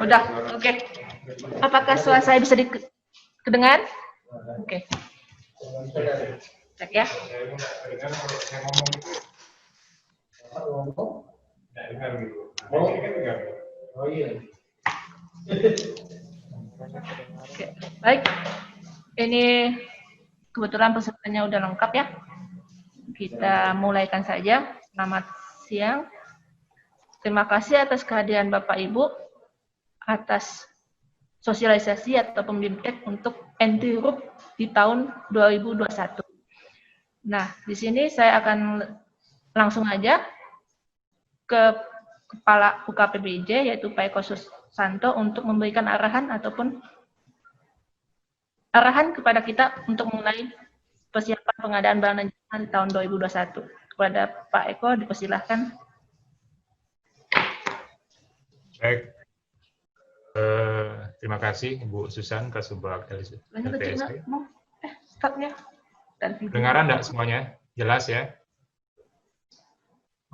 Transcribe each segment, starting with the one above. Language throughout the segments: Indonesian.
Udah, oke. Apakah suara saya bisa didengar? Oke. Cek ya. Oke, baik. Ini kebetulan pesertanya udah lengkap ya. Kita mulaikan saja. Selamat siang. Terima kasih atas kehadiran Bapak Ibu atas sosialisasi atau pembimbingan untuk Anti-RUP di tahun 2021. Nah, di sini saya akan langsung aja ke Kepala UKPBJ yaitu Pak Eko Susanto untuk memberikan arahan ataupun arahan kepada kita untuk mulai persiapan pengadaan barang dan jasa di tahun 2021. Kepada Pak Eko dipersilahkan. Baik, terima kasih Bu Susan Kasubag LPSP. Dengaran enggak semuanya? Jelas ya?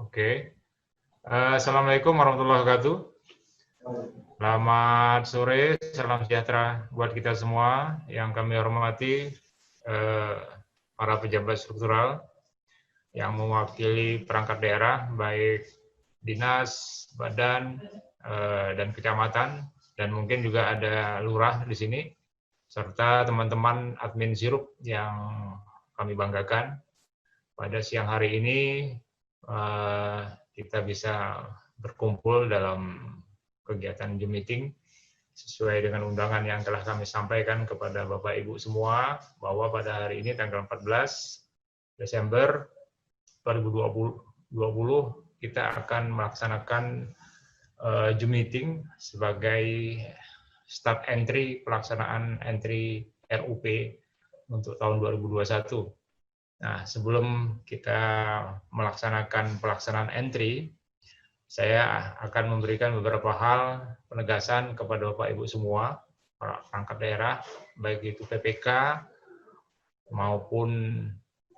Oke. Assalamualaikum warahmatullahi wabarakatuh. Selamat sore, salam sejahtera buat kita semua yang kami hormati, para pejabat struktural yang mewakili perangkat daerah, baik dinas, badan, dan kecamatan, dan mungkin juga ada lurah di sini, serta teman-teman admin Sirup yang kami banggakan. Pada siang hari ini kita bisa berkumpul dalam kegiatan Zoom meeting sesuai dengan undangan yang telah kami sampaikan kepada Bapak Ibu semua, bahwa pada hari ini tanggal 14 Desember 2020 kita akan melaksanakan Zoom meeting sebagai start entry pelaksanaan entry RUP untuk tahun 2021. Nah, sebelum kita melaksanakan pelaksanaan entry, saya akan memberikan beberapa hal penegasan kepada Bapak Ibu semua, para perangkat daerah, baik itu PPK maupun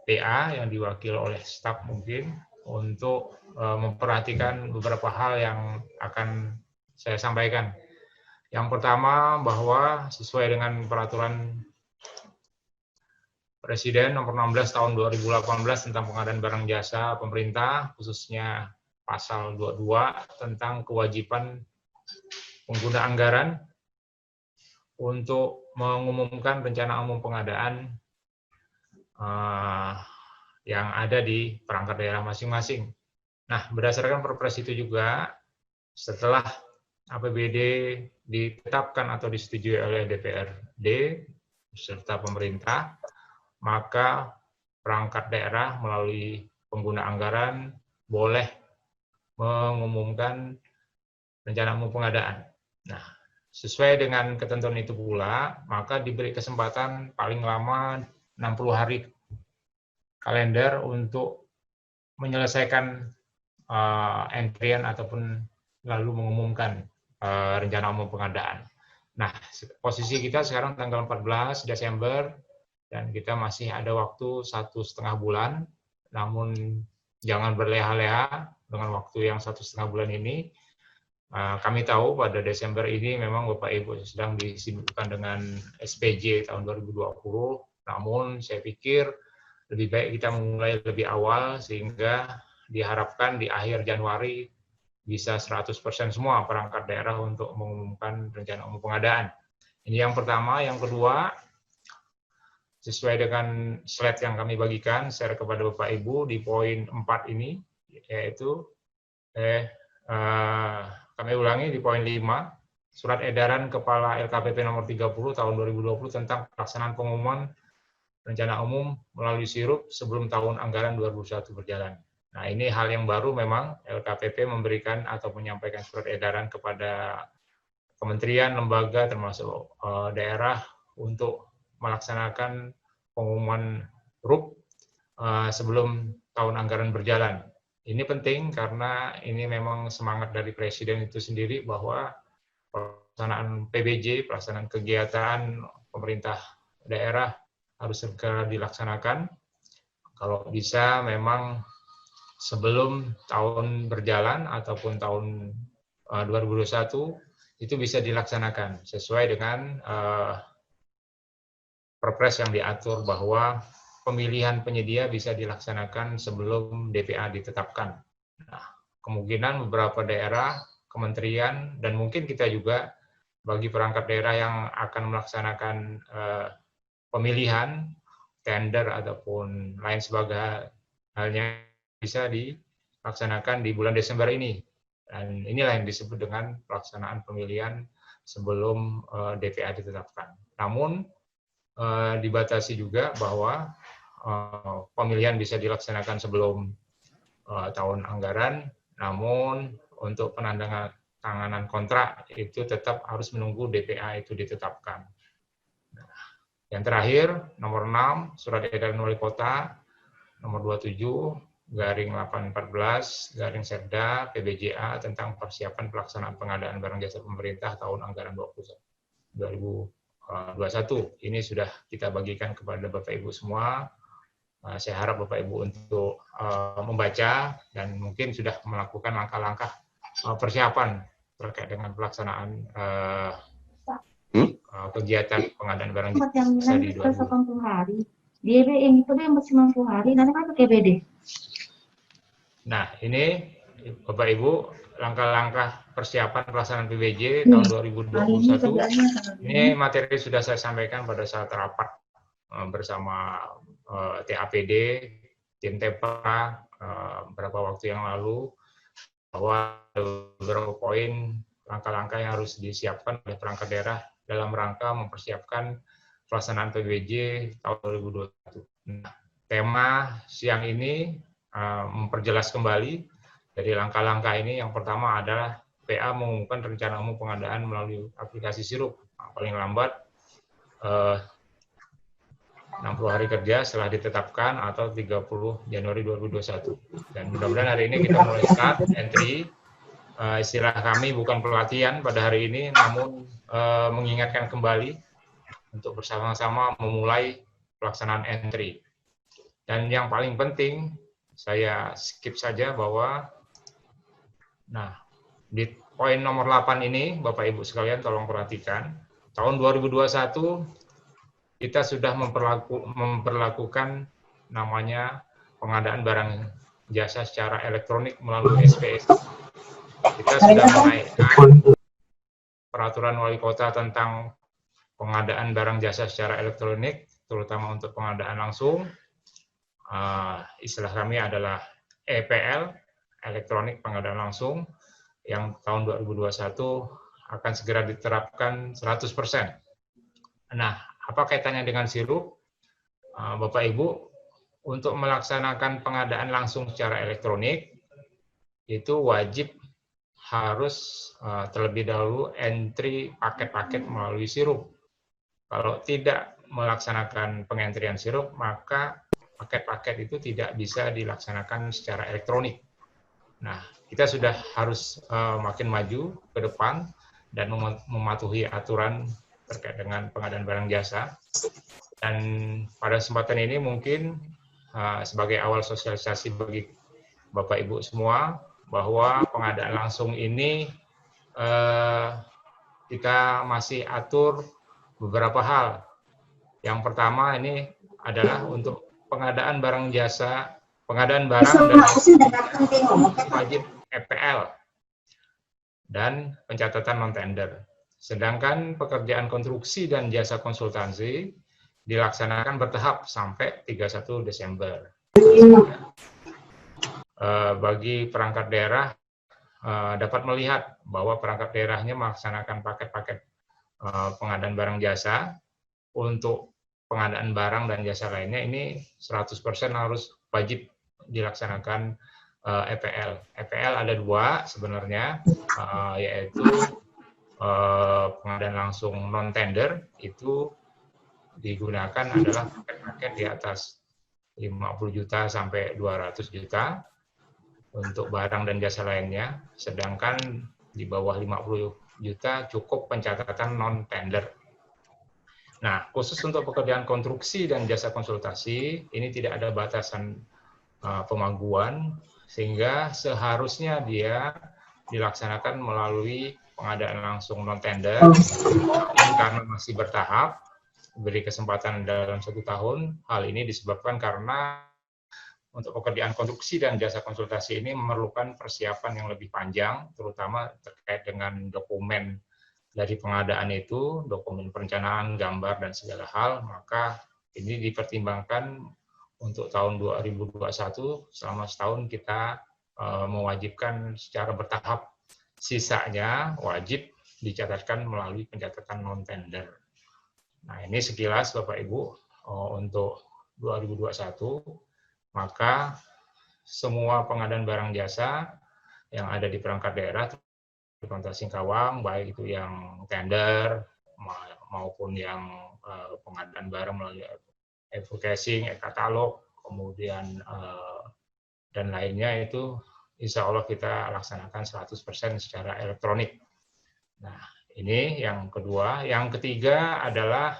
PA yang diwakili oleh staf mungkin, untuk memperhatikan beberapa hal yang akan saya sampaikan. Yang pertama, bahwa sesuai dengan peraturan Presiden nomor 16 tahun 2018 tentang pengadaan barang jasa pemerintah, khususnya pasal 22 tentang kewajiban pengguna anggaran untuk mengumumkan rencana umum pengadaan yang ada di perangkat daerah masing-masing. Nah, berdasarkan Perpres itu juga, setelah APBD ditetapkan atau disetujui oleh DPRD serta pemerintah, maka perangkat daerah melalui pengguna anggaran boleh mengumumkan rencana umum pengadaan. Nah, sesuai dengan ketentuan itu pula, maka diberi kesempatan paling lama 60 hari kalender untuk menyelesaikan entrian ataupun lalu mengumumkan rencana umum pengadaan. Nah, posisi kita sekarang tanggal 14 Desember, dan kita masih ada waktu 1,5 bulan, namun jangan berleha-leha dengan waktu yang 1,5 bulan ini. Kami tahu pada Desember ini memang Bapak Ibu sedang disibukkan dengan SPJ tahun 2020, namun saya pikir lebih baik kita memulai lebih awal sehingga diharapkan di akhir Januari bisa 100% semua perangkat daerah untuk mengumumkan rencana umum pengadaan. Ini yang pertama. Yang kedua, sesuai dengan slide yang kami bagikan share kepada Bapak Ibu di poin 4 ini, yaitu kami ulangi di poin 5, Surat Edaran Kepala LKPP nomor 30 tahun 2020 tentang pelaksanaan pengumuman rencana umum melalui Sirup sebelum tahun anggaran 2021 berjalan. Nah, ini hal yang baru memang, LKPP memberikan atau menyampaikan surat edaran kepada kementerian, lembaga, termasuk daerah untuk melaksanakan pengumuman RUP sebelum tahun anggaran berjalan. Ini penting karena ini memang semangat dari Presiden itu sendiri bahwa pelaksanaan PBJ, pelaksanaan kegiatan pemerintah daerah harus segera dilaksanakan. Kalau bisa memang sebelum tahun berjalan ataupun tahun 2021 itu bisa dilaksanakan sesuai dengan Perpres yang diatur bahwa pemilihan penyedia bisa dilaksanakan sebelum DPA ditetapkan. Nah, kemungkinan beberapa daerah, kementerian, dan mungkin kita juga bagi perangkat daerah yang akan melaksanakan pemilihan, tender, ataupun lain sebagainya halnya bisa dilaksanakan di bulan Desember ini. Dan inilah yang disebut dengan pelaksanaan pemilihan sebelum DPA ditetapkan. Namun, dibatasi juga bahwa pemilihan bisa dilaksanakan sebelum tahun anggaran, namun untuk penandatanganan kontrak itu tetap harus menunggu DPA itu ditetapkan. Nah, yang terakhir, nomor 6, Surat Edaran Wali Kota, nomor 27/814/Sekda PBJA tentang persiapan pelaksanaan pengadaan barang jasa pemerintah tahun anggaran 2021. Ini sudah kita bagikan kepada Bapak Ibu semua. Saya harap Bapak Ibu untuk membaca dan mungkin sudah melakukan langkah-langkah persiapan terkait dengan pelaksanaan kegiatan pengadaan barang jasa di 80 hari. Dia yang itu yang 90 hari, nanti kan pakai BD. Nah, ini Bapak Ibu langkah-langkah persiapan pelaksanaan PBJ tahun 2021. Ini materi sudah saya sampaikan pada saat rapat bersama TAPD, tim TEPA beberapa waktu yang lalu, bahwa beberapa poin langkah-langkah yang harus disiapkan oleh perangkat daerah dalam rangka mempersiapkan pelaksanaan PBJ tahun 2021. Nah, tema siang ini memperjelas kembali dari langkah-langkah ini. Yang pertama adalah PA mengumumkan rencana umum pengadaan melalui aplikasi Sirup paling lambat 60 hari kerja setelah ditetapkan atau 30 Januari 2021. Dan mudah-mudahan hari ini kita mulai start entry. Istilah kami bukan pelatihan pada hari ini, namun mengingatkan kembali untuk bersama-sama memulai pelaksanaan entry. Dan yang paling penting, saya skip saja bahwa, nah, di poin nomor 8 ini, Bapak Ibu sekalian tolong perhatikan, tahun 2021 kita sudah memperlakukan namanya pengadaan barang jasa secara elektronik melalui SPS. Kita sudah menaikkan peraturan wali kota tentang pengadaan barang jasa secara elektronik, terutama untuk pengadaan langsung. Istilah kami adalah EPL, elektronik pengadaan langsung, yang tahun 2021 akan segera diterapkan 100%. Nah, apa kaitannya dengan Sirup? Bapak Ibu, untuk melaksanakan pengadaan langsung secara elektronik, itu wajib harus terlebih dahulu entry paket-paket melalui Sirup. Kalau tidak melaksanakan pengentrian Sirup, maka paket-paket itu tidak bisa dilaksanakan secara elektronik. Nah, kita sudah harus makin maju ke depan dan mematuhi aturan terkait dengan pengadaan barang jasa. Dan pada kesempatan ini mungkin sebagai awal sosialisasi bagi Bapak Ibu semua, bahwa pengadaan langsung ini kita masih atur beberapa hal. Yang pertama ini adalah untuk pengadaan barang jasa, pengadaan barang dan wajib EPL dan pencatatan non-tender. Sedangkan pekerjaan konstruksi dan jasa konsultansi dilaksanakan bertahap sampai 31 Desember. Bagi perangkat daerah dapat melihat bahwa perangkat daerahnya melaksanakan paket-paket pengadaan barang jasa. Untuk pengadaan barang dan jasa lainnya ini 100% harus wajib dilaksanakan EPL. EPL ada dua sebenarnya, yaitu pengadaan langsung non-tender, itu digunakan adalah paket-paket di atas 50 juta sampai 200 juta untuk barang dan jasa lainnya, sedangkan di bawah 50 juta cukup pencatatan non-tender. Nah, khusus untuk pekerjaan konstruksi dan jasa konsultasi, ini tidak ada batasan pemaguan, sehingga seharusnya dia dilaksanakan melalui pengadaan langsung non-tender, karena masih bertahap, beri kesempatan dalam 1 tahun. Hal ini disebabkan karena untuk pekerjaan konstruksi dan jasa konsultasi ini memerlukan persiapan yang lebih panjang, terutama terkait dengan dokumen dari pengadaan itu, dokumen perencanaan, gambar, dan segala hal, maka ini dipertimbangkan untuk tahun 2021, selama setahun kita mewajibkan secara bertahap. Sisanya wajib dicatatkan melalui pencatatan non-tender. Nah, ini sekilas Bapak Ibu untuk 2021, maka semua pengadaan barang jasa yang ada di perangkat daerah di Kota Singkawang, baik itu yang tender maupun yang pengadaan barang melalui advertising, e-katalog, kemudian dan lainnya itu insya Allah kita laksanakan 100% secara elektronik. Nah, ini yang kedua. Yang ketiga adalah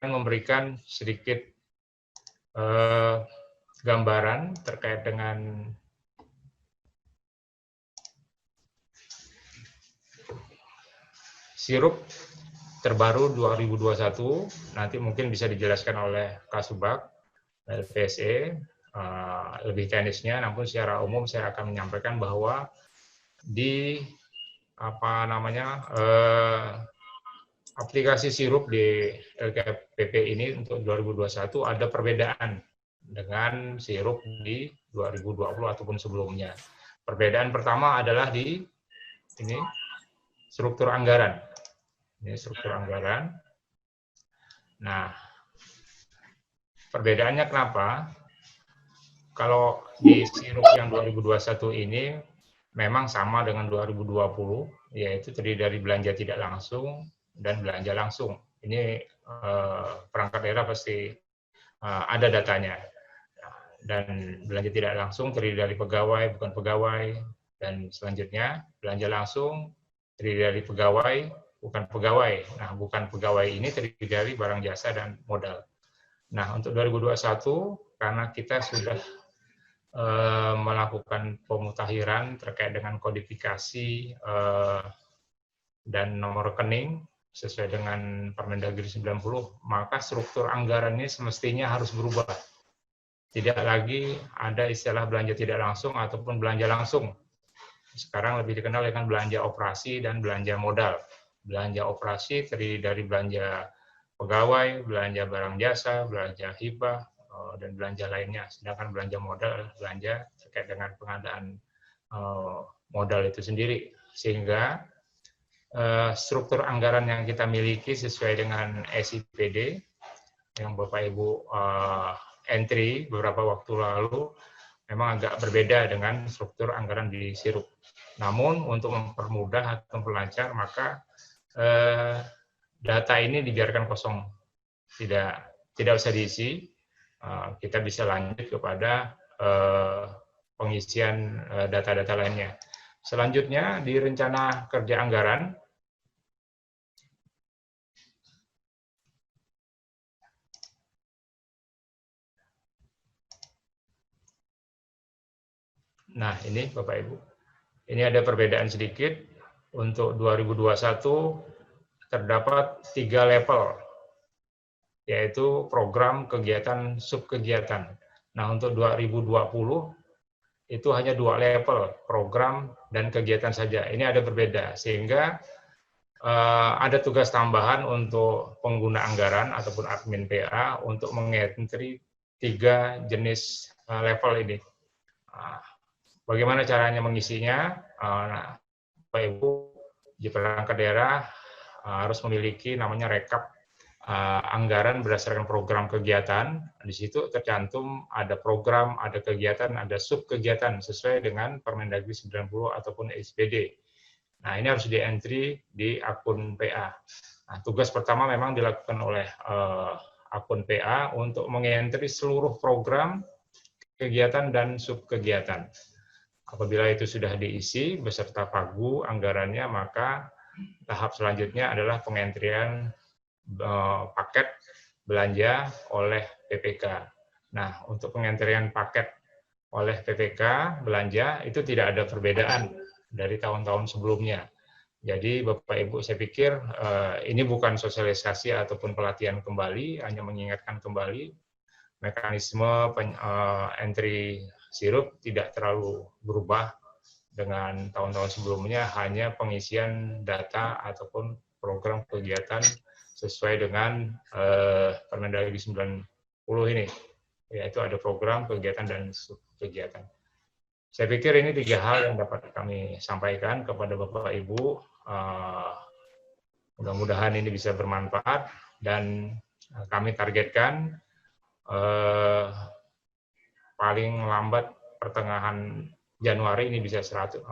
memberikan sedikit gambaran terkait dengan sirup terbaru 2021, nanti mungkin bisa dijelaskan oleh Kasubag, LPSE, lebih teknisnya, namun secara umum saya akan menyampaikan bahwa di aplikasi sirup di LKPP ini untuk 2021 ada perbedaan dengan sirup di 2020 ataupun sebelumnya. Perbedaan pertama adalah di ini struktur anggaran. Ini struktur anggaran. Nah, perbedaannya kenapa? Kalau di sirup yang 2021 ini memang sama dengan 2020, yaitu terdiri dari belanja tidak langsung dan belanja langsung. Ini perangkat daerah pasti ada datanya. Dan belanja tidak langsung terdiri dari pegawai, bukan pegawai, dan selanjutnya belanja langsung terdiri dari pegawai, bukan pegawai. Nah, bukan pegawai ini terdiri dari barang jasa dan modal. Nah, untuk 2021, karena kita sudah melakukan pemutakhiran terkait dengan kodifikasi dan nomor rekening sesuai dengan Permendagri 90, maka struktur anggarannya semestinya harus berubah. Tidak lagi ada istilah belanja tidak langsung ataupun belanja langsung. Sekarang lebih dikenal dengan belanja operasi dan belanja modal. Belanja operasi terdiri dari belanja pegawai, belanja barang jasa, belanja hibah, dan belanja lainnya. Sedangkan belanja modal, belanja terkait dengan pengadaan modal itu sendiri. Sehingga struktur anggaran yang kita miliki sesuai dengan SIPD, yang Bapak Ibu entry beberapa waktu lalu, memang agak berbeda dengan struktur anggaran di sirup. Namun untuk mempermudah atau memperlancar, maka data ini dibiarkan kosong, tidak usah diisi. Kita bisa lanjut kepada pengisian data-data lainnya. Selanjutnya di rencana kerja anggaran, nah ini Bapak Ibu, ini ada perbedaan sedikit. Untuk 2021 terdapat 3 level, yaitu program, kegiatan, subkegiatan. Nah, untuk 2020 itu hanya 2 level, program dan kegiatan saja. Ini ada berbeda, sehingga ada tugas tambahan untuk pengguna anggaran ataupun admin PA untuk mengentry 3 jenis level ini. Bagaimana caranya mengisinya? Nah, Bapak Ibu di perangkat daerah harus memiliki namanya rekap anggaran berdasarkan program kegiatan. Di situ tercantum ada program, ada kegiatan, ada subkegiatan sesuai dengan Permendagri 90 ataupun SPD. Nah, ini harus di-entry di akun PA. Nah, tugas pertama memang dilakukan oleh akun PA untuk meng-entry seluruh program, kegiatan, dan subkegiatan. Apabila itu sudah diisi beserta pagu anggarannya, maka tahap selanjutnya adalah pengentrian paket belanja oleh PPK. Nah, untuk pengentrian paket oleh PPK belanja itu tidak ada perbedaan dari tahun-tahun sebelumnya. Jadi Bapak Ibu, saya pikir ini bukan sosialisasi ataupun pelatihan kembali, hanya mengingatkan kembali mekanisme entry sirup tidak terlalu berubah dengan tahun-tahun sebelumnya, hanya pengisian data ataupun program kegiatan sesuai dengan Permendagri 90 ini, yaitu ada program, kegiatan, dan subkegiatan. Saya pikir ini 3 hal yang dapat kami sampaikan kepada Bapak Ibu. Mudah-mudahan ini bisa bermanfaat, dan kami targetkan paling lambat pertengahan Januari ini bisa 100%,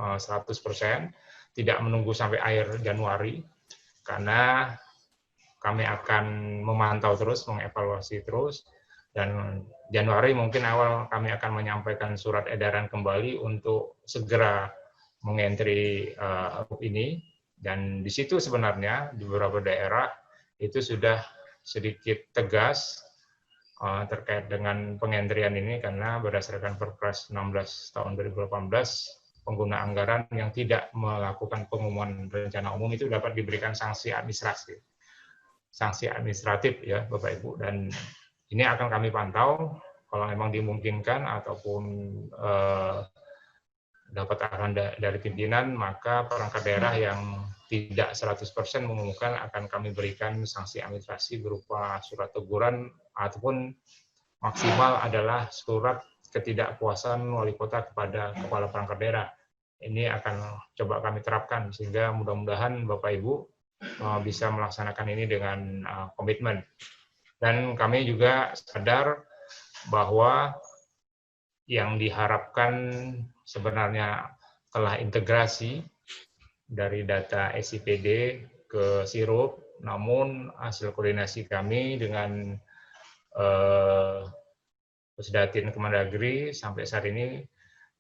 tidak menunggu sampai akhir Januari, karena kami akan memantau terus, mengevaluasi terus, dan Januari mungkin awal kami akan menyampaikan surat edaran kembali untuk segera mengentri ini, dan di situ sebenarnya di beberapa daerah itu sudah sedikit tegas terkait dengan pengentrian ini, karena berdasarkan Perpres 16 tahun 2018, pengguna anggaran yang tidak melakukan pengumuman rencana umum itu dapat diberikan sanksi administratif ya Bapak Ibu, dan ini akan kami pantau kalau memang dimungkinkan ataupun dapat arahan dari pimpinan, maka perangkat daerah yang tidak 100% mengumumkan akan kami berikan sanksi administrasi berupa surat teguran ataupun maksimal adalah surat ketidakpuasan wali kota kepada kepala perangkat daerah. Ini akan coba kami terapkan sehingga mudah-mudahan Bapak Ibu bisa melaksanakan ini dengan komitmen. Dan kami juga sadar bahwa yang diharapkan sebenarnya telah integrasi dari data SIPD ke sirup, namun hasil koordinasi kami dengan Pusdatin Kemendagri sampai saat ini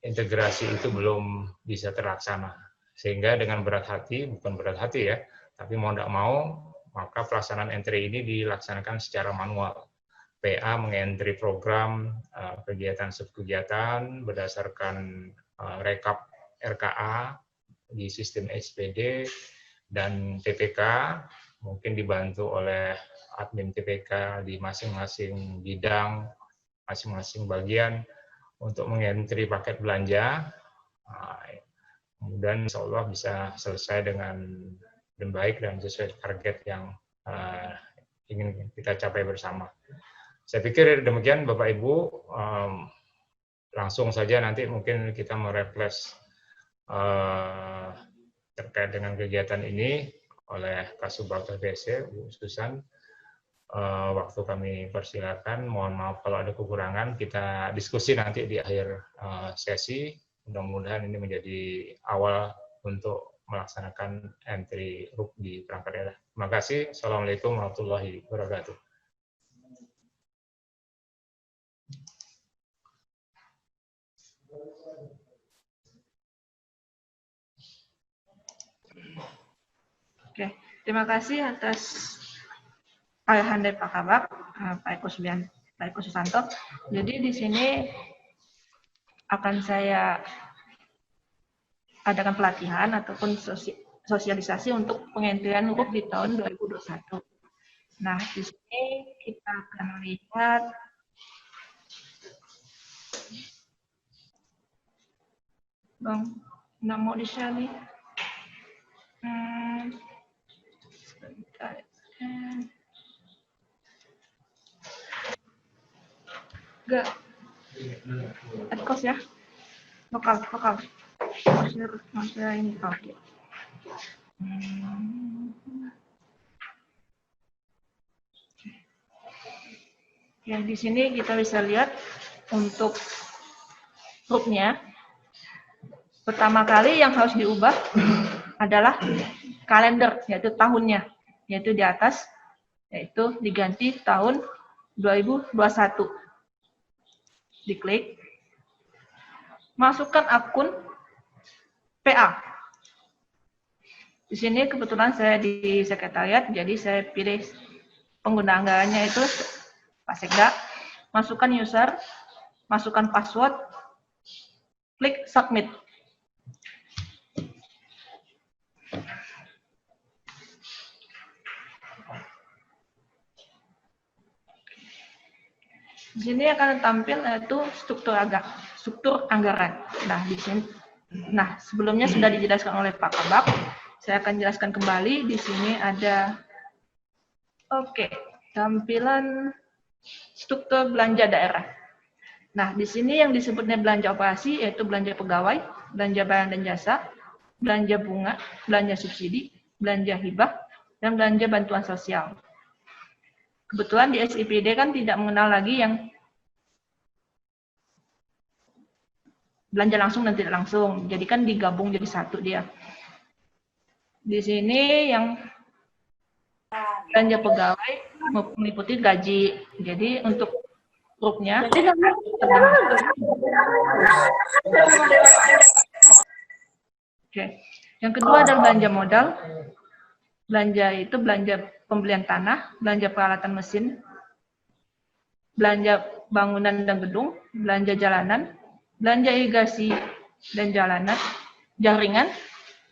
integrasi itu belum bisa terlaksana. Sehingga dengan berat hati, bukan berat hati ya, tapi mau tidak mau, maka pelaksanaan entry ini dilaksanakan secara manual. PA mengentry program, kegiatan subkegiatan berdasarkan rekap RKA di sistem SPD, dan PPK mungkin dibantu oleh admin PPK di masing-masing bidang, masing-masing bagian untuk mengentry paket belanja. Kemudian insya Allah bisa selesai dengan baik dan sesuai target yang ingin kita capai bersama. Saya pikir demikian Bapak Ibu, langsung saja nanti mungkin kita merefresh terkait dengan kegiatan ini oleh Kasubag TPSC, Bu Susan. Waktu kami persilakan, mohon maaf kalau ada kekurangan, kita diskusi nanti di akhir sesi. Mudah-mudahan ini menjadi awal untuk melaksanakan entry RUP di perangkat daerah. Terima kasih. Assalamualaikum warahmatullahi wabarakatuh. Oke, terima kasih atas arahan dari Pak Kabak, Pak Eko Susanto. Jadi di sini akan saya adakan pelatihan ataupun sosialisasi untuk pengentrian RUP di tahun 2021. Nah, di sini kita akan melihat Bang, nggak mau di-share nih. Sebentar. Enggak. Adkos ya. Lokal. Masih ini. Oke. Ya, di sini kita bisa lihat untuk grupnya. Pertama kali yang harus diubah adalah kalender, yaitu tahunnya, yaitu di atas, yaitu diganti tahun 2021. Diklik, masukkan akun PA. Di sini kebetulan saya di sekretariat, jadi saya pilih pengguna anggarannya itu Pak Sekda. Masukkan user, masukkan password, klik submit. Di sini akan tampil yaitu struktur anggaran. Nah, di sini, sebelumnya sudah dijelaskan oleh Pak Kabak. Saya akan jelaskan kembali. Di sini ada, tampilan struktur belanja daerah. Nah, di sini yang disebutnya belanja operasi yaitu belanja pegawai, belanja barang dan jasa, belanja bunga, belanja subsidi, belanja hibah, dan belanja bantuan sosial. Kebetulan di SIPD kan tidak mengenal lagi yang belanja langsung dan tidak langsung. Jadi kan digabung jadi satu dia. Di sini yang belanja pegawai meliputi gaji. Jadi untuk grupnya Yang kedua adalah belanja modal. Belanja itu belanja pembelian tanah, belanja peralatan mesin, belanja bangunan dan gedung, belanja jalanan, belanja irigasi dan jaringan,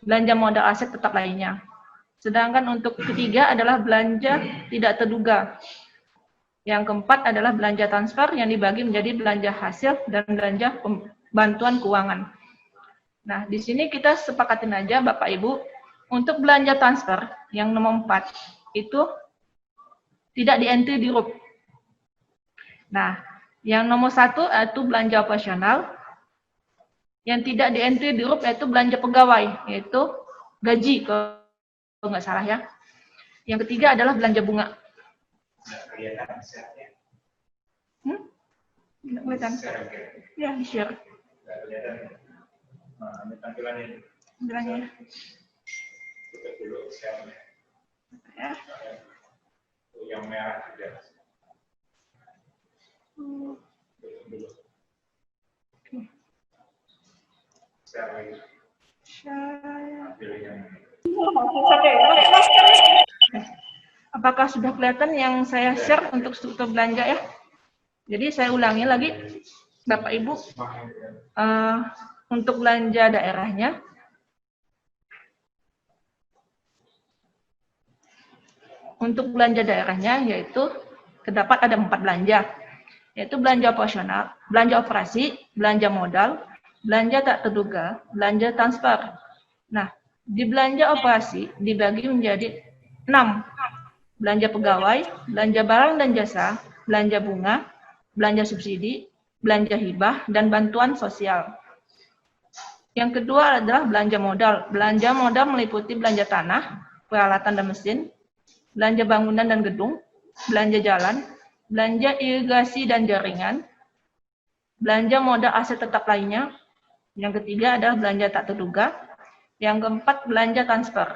belanja modal aset tetap lainnya. Sedangkan untuk ketiga adalah belanja tidak terduga. Yang keempat adalah belanja transfer yang dibagi menjadi belanja hasil dan belanja bantuan keuangan. Nah, di sini kita sepakatin aja Bapak Ibu, untuk belanja transfer yang nomor 4 itu tidak di-entry di RUP. Nah, yang nomor 1 yaitu belanja operasional, yang tidak di-entry di RUP yaitu belanja pegawai, yaitu gaji kalau nggak salah ya. Yang ketiga adalah belanja bunga. Nggak kelihatan? Ya, di-share. Tampilannya. Ya. Yang merah juga. Apakah sudah kelihatan yang saya share untuk struktur belanja ya? Jadi saya ulangi lagi, Bapak Ibu, untuk belanja daerahnya, yaitu terdapat ada 4 belanja, yaitu belanja operasional, belanja operasi, belanja modal, belanja tak terduga, belanja transfer. Nah, di belanja operasi dibagi menjadi 6. Belanja pegawai, belanja barang dan jasa, belanja bunga, belanja subsidi, belanja hibah, dan bantuan sosial. Yang kedua adalah belanja modal. Belanja modal meliputi belanja tanah, peralatan dan mesin, belanja bangunan dan gedung, belanja jalan, belanja irigasi dan jaringan, belanja modal aset tetap lainnya. Yang ketiga adalah belanja tak terduga. Yang keempat, belanja transfer.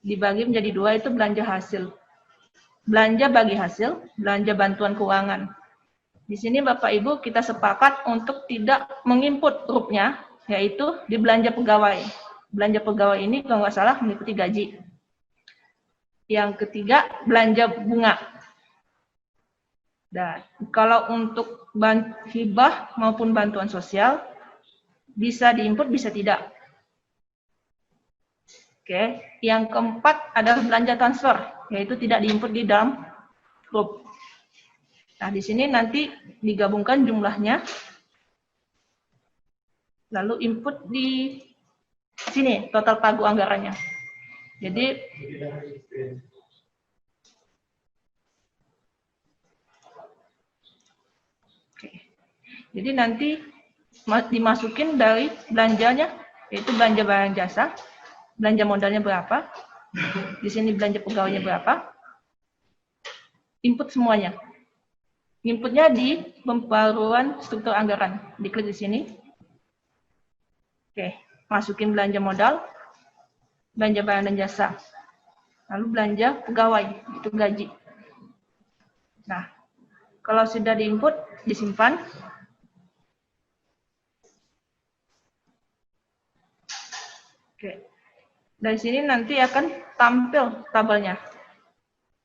Dibagi menjadi 2, itu belanja hasil. Belanja bagi hasil, belanja bantuan keuangan. Di sini Bapak Ibu kita sepakat untuk tidak menginput RUP-nya, yaitu di belanja pegawai. Belanja pegawai ini kalau nggak salah meliputi gaji. Yang ketiga, belanja bunga. Dan kalau untuk hibah maupun bantuan sosial, bisa diinput, bisa tidak. Oke, yang keempat adalah belanja transfer, yaitu tidak diinput di dalam RUP. Nah, di sini nanti digabungkan jumlahnya, lalu input di sini total pagu anggarannya. Jadi Jadi nanti dimasukin dari belanjanya, yaitu belanja barang jasa, belanja modalnya berapa, di sini belanja pegawainya berapa, input semuanya. Inputnya di pembaruan struktur anggaran, diklik di sini. Oke, masukin belanja modal, belanja barang dan jasa, lalu belanja pegawai, itu gaji. Nah, kalau sudah diinput, disimpan. Oke, dari sini nanti akan tampil tabelnya.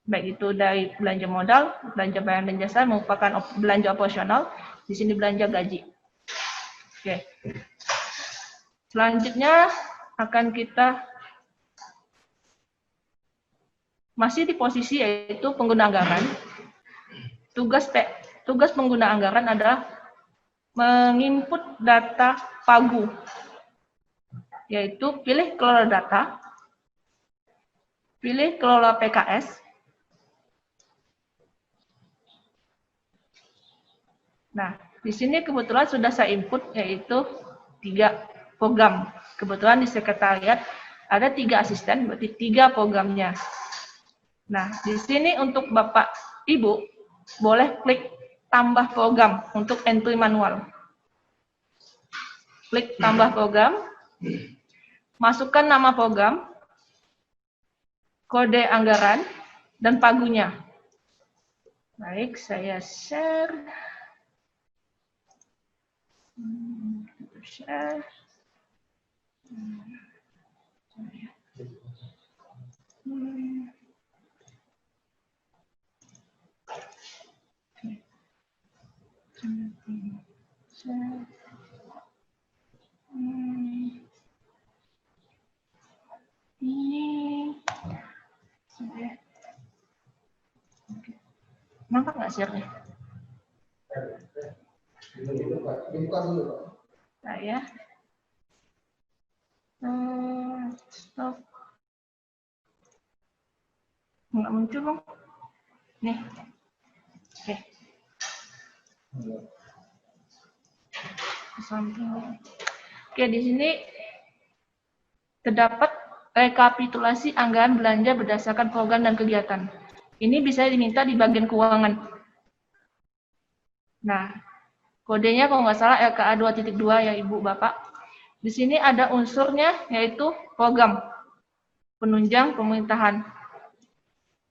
Baik itu dari belanja modal, belanja barang dan jasa merupakan belanja operasional, di sini belanja gaji. Oke. Selanjutnya akan kita masih di posisi yaitu pengguna anggaran. Tugas pengguna anggaran adalah menginput data pagu, yaitu pilih kelola data, pilih kelola PKS. Nah, di sini kebetulan sudah saya input yaitu 3 program. Kebetulan di sekretariat ada 3 asisten, berarti 3 programnya. Nah, di sini untuk Bapak Ibu boleh klik tambah program untuk entry manual. Klik tambah program, masukkan nama program, kode anggaran, dan pagunya. Baik, saya share. Share. Ini nampak nggak share-nya? Saya stop. Nggak muncul dong. Nih. Oke. Oke, di sini terdapat rekapitulasi anggaran belanja berdasarkan program dan kegiatan. Ini bisa diminta di bagian keuangan. Nah, kodenya kalau nggak salah LKA 2.2 ya Ibu Bapak. Di sini ada unsurnya yaitu program penunjang pemerintahan.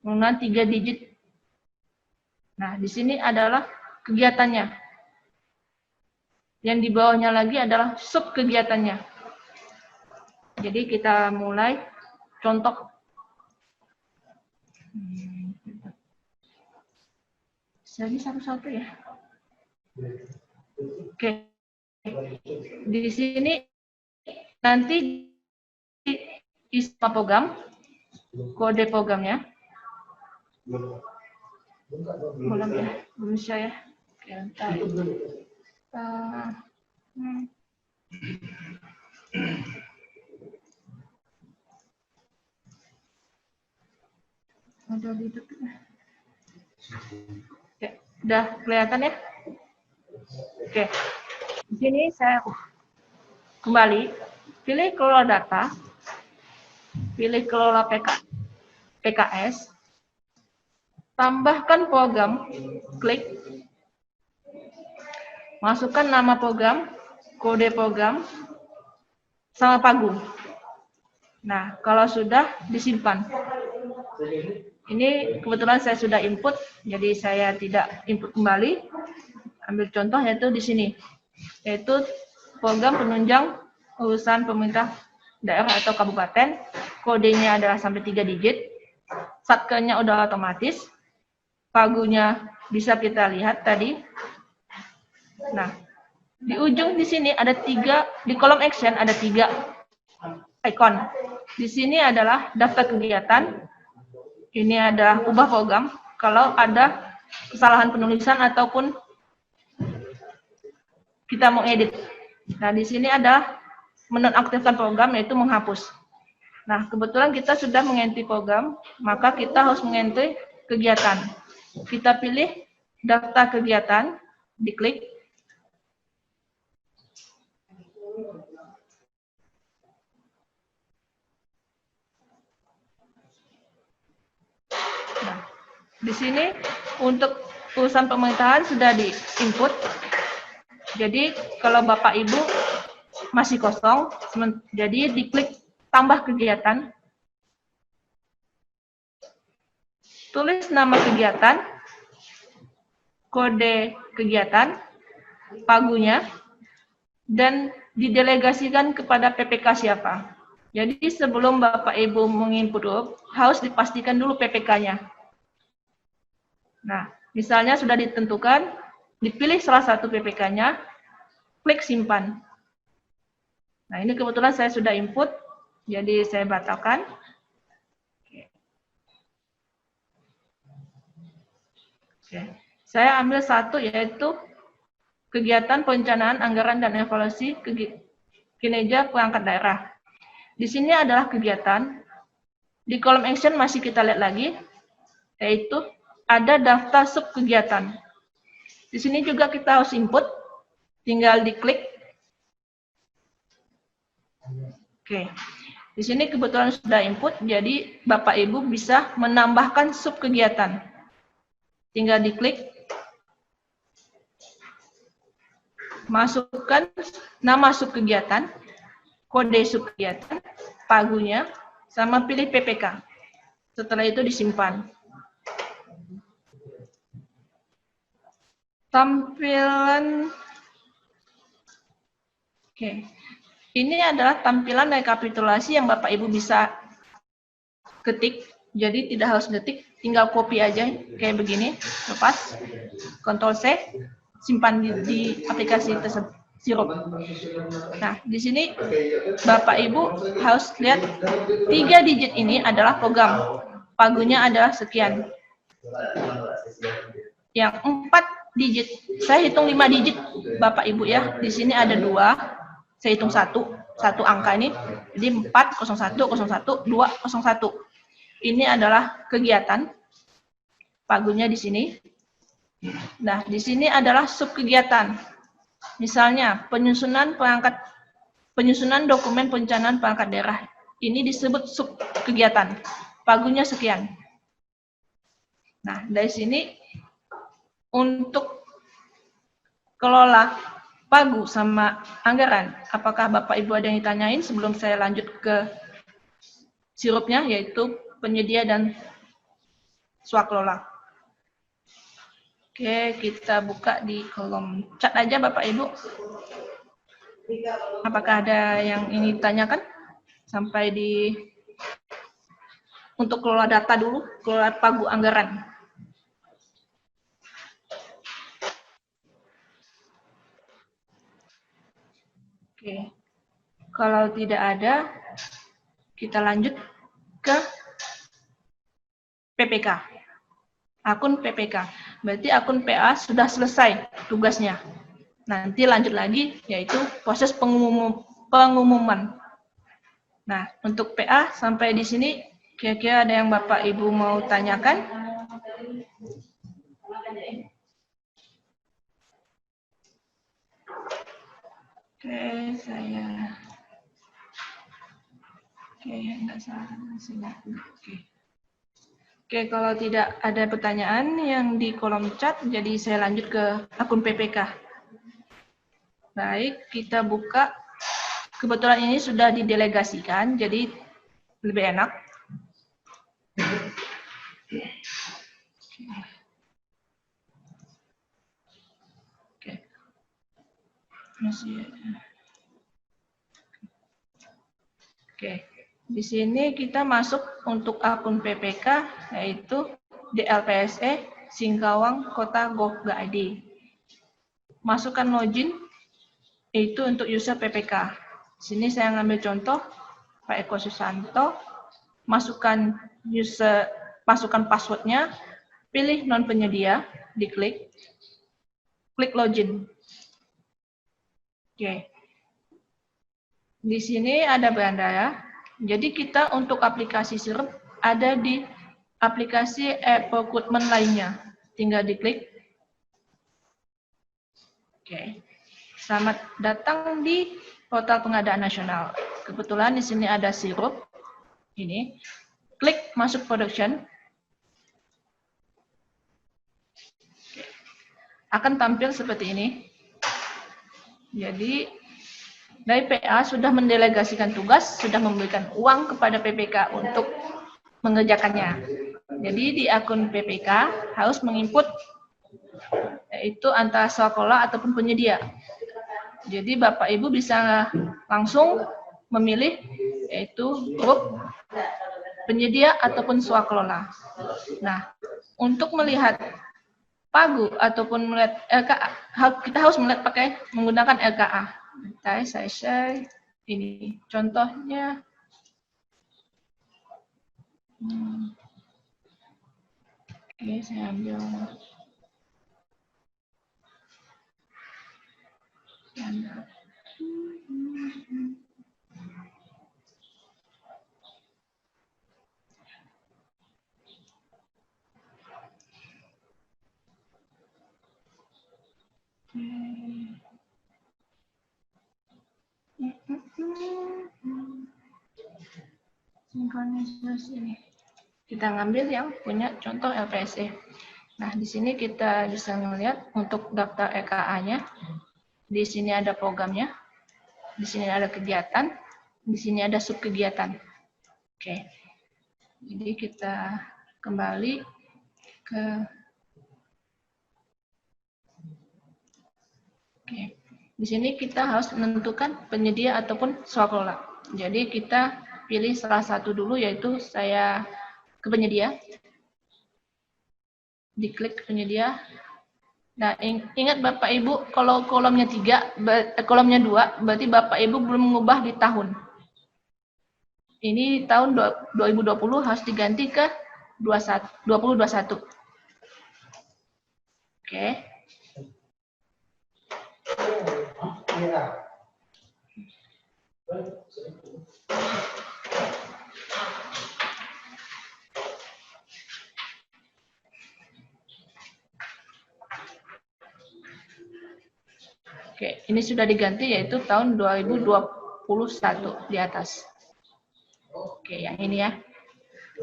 Menggunakan 3 digit. Nah, di sini adalah kegiatannya. Yang di bawahnya lagi adalah sub kegiatannya. Jadi kita mulai contoh. Jadi satu-satu ya. Oke. Di sini nanti isi program, kode programnya. Belum ya, belum bisa ya. Oke, bentar. Ada di depan. Oke, udah kelihatan ya? Oke. Di sini saya kembali pilih kelola data, pilih kelola PKS, tambahkan program, klik, masukkan nama program, kode program, sama pagu. Nah, kalau sudah disimpan. Ini kebetulan saya sudah input, jadi saya tidak input kembali. Ambil contoh yaitu di sini, yaitu program penunjang urusan pemerintah daerah atau kabupaten. Kodenya adalah sampai 3 digit. Satkernya udah otomatis. Pagunya bisa kita lihat tadi. Nah, di ujung di sini ada 3, di kolom action ada 3 icon. Di sini adalah daftar kegiatan. Ini adalah ubah program. Kalau ada kesalahan penulisan ataupun kita mau edit. Nah, di sini ada menonaktifkan program yaitu menghapus. Nah, kebetulan kita sudah mengentry program, maka kita harus mengentry kegiatan. Kita pilih daftar kegiatan, diklik. Nah, di sini untuk urusan pemerintahan sudah di-input. Jadi kalau Bapak Ibu masih kosong, jadi diklik tambah kegiatan. Tulis nama kegiatan, kode kegiatan, pagunya, dan didelegasikan kepada PPK siapa. Jadi sebelum Bapak Ibu menginput harus dipastikan dulu PPK-nya. Nah, misalnya sudah ditentukan, dipilih salah satu PPK-nya, klik simpan. Nah, ini kebetulan saya sudah input, jadi saya batalkan. Oke. Saya ambil satu, yaitu kegiatan perencanaan anggaran dan evaluasi kinerja perangkat daerah. Di sini adalah kegiatan. Di kolom action masih kita lihat lagi, yaitu ada daftar sub kegiatan. Di sini juga kita harus input, tinggal diklik. Oke. Di sini kebetulan sudah input, jadi Bapak Ibu bisa menambahkan sub kegiatan. Tinggal diklik, masukkan nama sub kegiatan, kode sub kegiatan, pagunya, sama pilih PPK. Setelah itu disimpan. Tampilan, oke. Ini adalah tampilan rekapitulasi yang Bapak Ibu bisa ketik. Jadi tidak harus ngetik, tinggal copy aja kayak begini, lepas, Ctrl C, simpan di aplikasi tersebut, sirup. Nah, di sini Bapak Ibu harus lihat 3 digit ini adalah program, pagunya adalah sekian. Yang 4 digit, saya hitung 5 digit, Bapak Ibu ya. Di sini ada 2, saya hitung satu angka ini, jadi 40101 201. Ini adalah kegiatan, pagunya di sini. Nah, di sini adalah sub kegiatan. Misalnya penyusunan dokumen perencanaan perangkat daerah. Ini disebut sub kegiatan. Pagunya sekian. Nah, dari sini untuk kelola pagu sama anggaran, apakah Bapak Ibu ada yang ditanyain sebelum saya lanjut ke sirupnya, yaitu penyedia dan swakelola. Oke, kita buka di kolom chat aja Bapak Ibu. Apakah ada yang ingin ditanyakan? Sampai di untuk kelola data dulu, kelola pagu anggaran. Oke, kalau tidak ada, kita lanjut ke PPK. Akun PPK. Berarti akun PA sudah selesai tugasnya. Nanti lanjut lagi, yaitu proses pengumuman. Nah, untuk PA sampai di sini, kira-kira ada yang Bapak Ibu mau tanyakan? Oke, enggak salah. Oke, kalau tidak ada pertanyaan yang di kolom chat, jadi saya lanjut ke akun PPK. Baik, kita buka. Kebetulan ini sudah didelegasikan, jadi lebih enak. Oke. Oke. Di sini kita masuk untuk akun PPK, yaitu DLPSE Singkawang Kota Gov.id. Masukkan login, yaitu untuk user PPK. Di sini saya ngambil contoh, Pak Eko Susanto, masukkan passwordnya, pilih non penyedia, diklik, klik login. Oke. Di sini ada beranda ya. Jadi kita untuk aplikasi sirup ada di aplikasi e-procurement lainnya. Tinggal diklik. Oke. Selamat datang di portal pengadaan nasional. Kebetulan di sini ada sirup. Ini. Klik masuk production. Oke. Akan tampil seperti ini. Jadi dari PA sudah mendelegasikan tugas, sudah memberikan uang kepada PPK untuk mengerjakannya. Jadi di akun PPK harus menginput yaitu antara swakelola ataupun penyedia. Jadi Bapak Ibu bisa langsung memilih yaitu grup penyedia ataupun swakelola. Nah, untuk melihat pagu ataupun melihat LKA, kita harus melihat menggunakan LKA. Bentar, saya share ini contohnya. Oke, saya ambil. Sinkronisasi ini. Kita ngambil yang punya contoh LPSE. Nah, di sini kita bisa melihat untuk daftar EKA-nya. Di sini ada programnya. Di sini ada kegiatan. Di sini ada subkegiatan. Oke. Jadi kita kembali ke Oke. Di sini kita harus menentukan penyedia ataupun swakelola. Jadi kita pilih salah satu dulu, yaitu saya ke penyedia. Diklik penyedia. Nah, ingat Bapak Ibu, kalau kolomnya 2, berarti Bapak Ibu belum mengubah di tahun. Ini tahun 2020 harus diganti ke 2021. Oke. Oke, ini sudah diganti, yaitu tahun 2021 di atas. Oke, yang ini ya.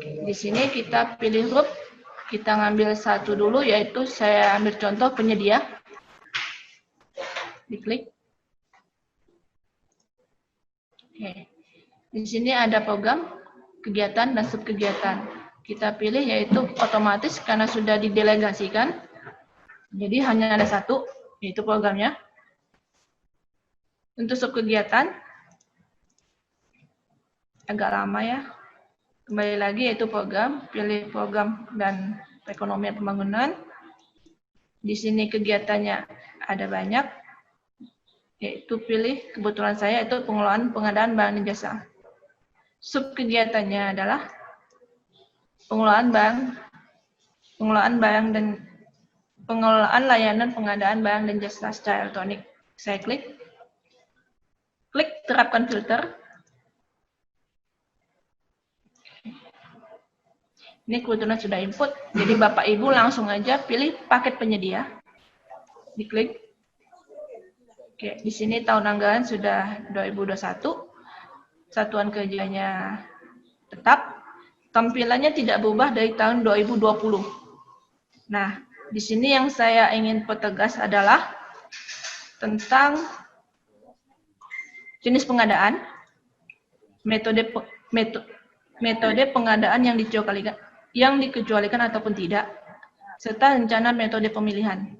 Di sini kita pilih huruf, kita ngambil satu dulu, yaitu saya ambil contoh penyedia. Diklik. Oke. Di sini ada program, kegiatan, dan subkegiatan. Kita pilih yaitu otomatis karena sudah didelegasikan. Jadi hanya ada satu, yaitu programnya. Untuk subkegiatan, agak lama ya. Kembali lagi yaitu program, pilih program dan perekonomian pembangunan. Di sini kegiatannya ada banyak, yaitu pilih, kebetulan saya itu pengelolaan pengadaan barang dan jasa. Subkegiatannya adalah pengelolaan layanan pengadaan barang dan jasa secara elektronik. Saya klik terapkan filter. Ini kebetulan sudah input, jadi Bapak Ibu langsung aja pilih paket penyedia. Diklik. Oke, di sini tahun anggaran sudah 2021. Satuan kerjanya tetap. Tampilannya tidak berubah dari tahun 2020. Nah, di sini yang saya ingin pertegas adalah tentang jenis pengadaan, metode pengadaan yang dikecualikan ataupun tidak, serta rencana metode pemilihan.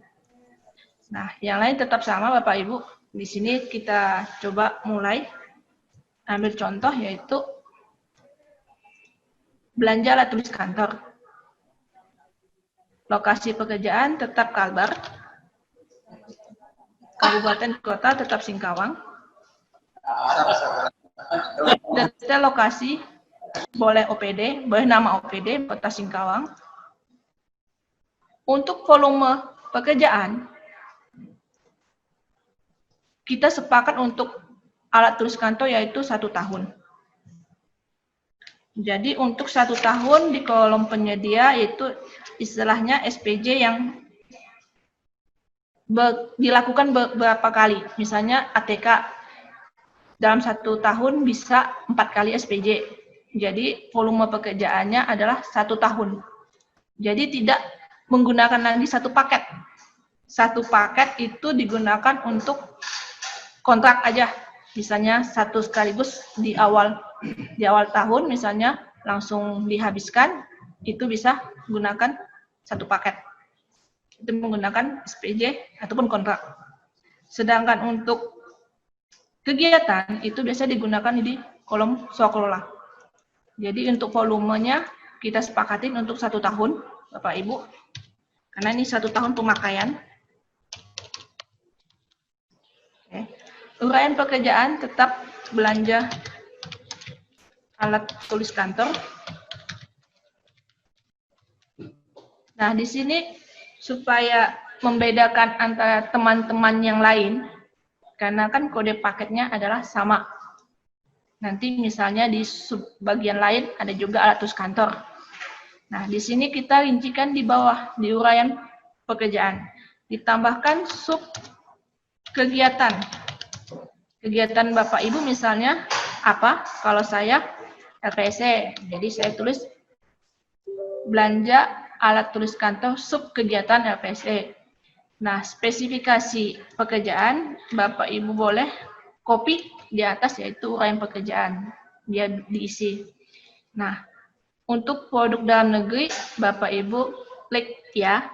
Nah, yang lain tetap sama Bapak Ibu. Di sini kita coba mulai ambil contoh, yaitu belanja alat tulis kantor. Lokasi pekerjaan tetap Kalbar. Kabupaten kota tetap Singkawang. Detail lokasi boleh OPD, boleh nama OPD, Kota Singkawang. Untuk volume pekerjaan, kita sepakat untuk alat tulis kantor yaitu 1 tahun. Jadi untuk 1 tahun di kolom penyedia itu istilahnya SPJ yang dilakukan beberapa kali. Misalnya ATK dalam 1 tahun bisa 4 kali SPJ. Jadi volume pekerjaannya adalah 1 tahun. Jadi tidak menggunakan lagi 1 paket. 1 paket itu digunakan untuk kontrak aja. Misalnya 1 sekaligus di awal tahun misalnya langsung dihabiskan, itu bisa gunakan 1 paket. Itu menggunakan SPJ ataupun kontrak. Sedangkan untuk kegiatan itu biasa digunakan di kolom swakelola. Jadi untuk volumenya kita sepakatin untuk 1 tahun, Bapak Ibu. Karena ini 1 tahun pemakaian. Oke. Uraian pekerjaan tetap belanja alat tulis kantor. Nah, di sini supaya membedakan antara teman-teman yang lain, karena kan kode paketnya adalah sama. Nanti misalnya di bagian lain ada juga alat tulis kantor. Nah, di sini kita rincikan di bawah, di uraian pekerjaan. Ditambahkan sub kegiatan. Kegiatan Bapak Ibu misalnya apa? Kalau saya LPSC, jadi saya tulis belanja alat tulis kantor sub kegiatan LPSC. Nah, spesifikasi pekerjaan Bapak Ibu boleh copy di atas, yaitu uraian pekerjaan. Dia diisi. Nah, untuk produk dalam negeri, Bapak Ibu klik ya.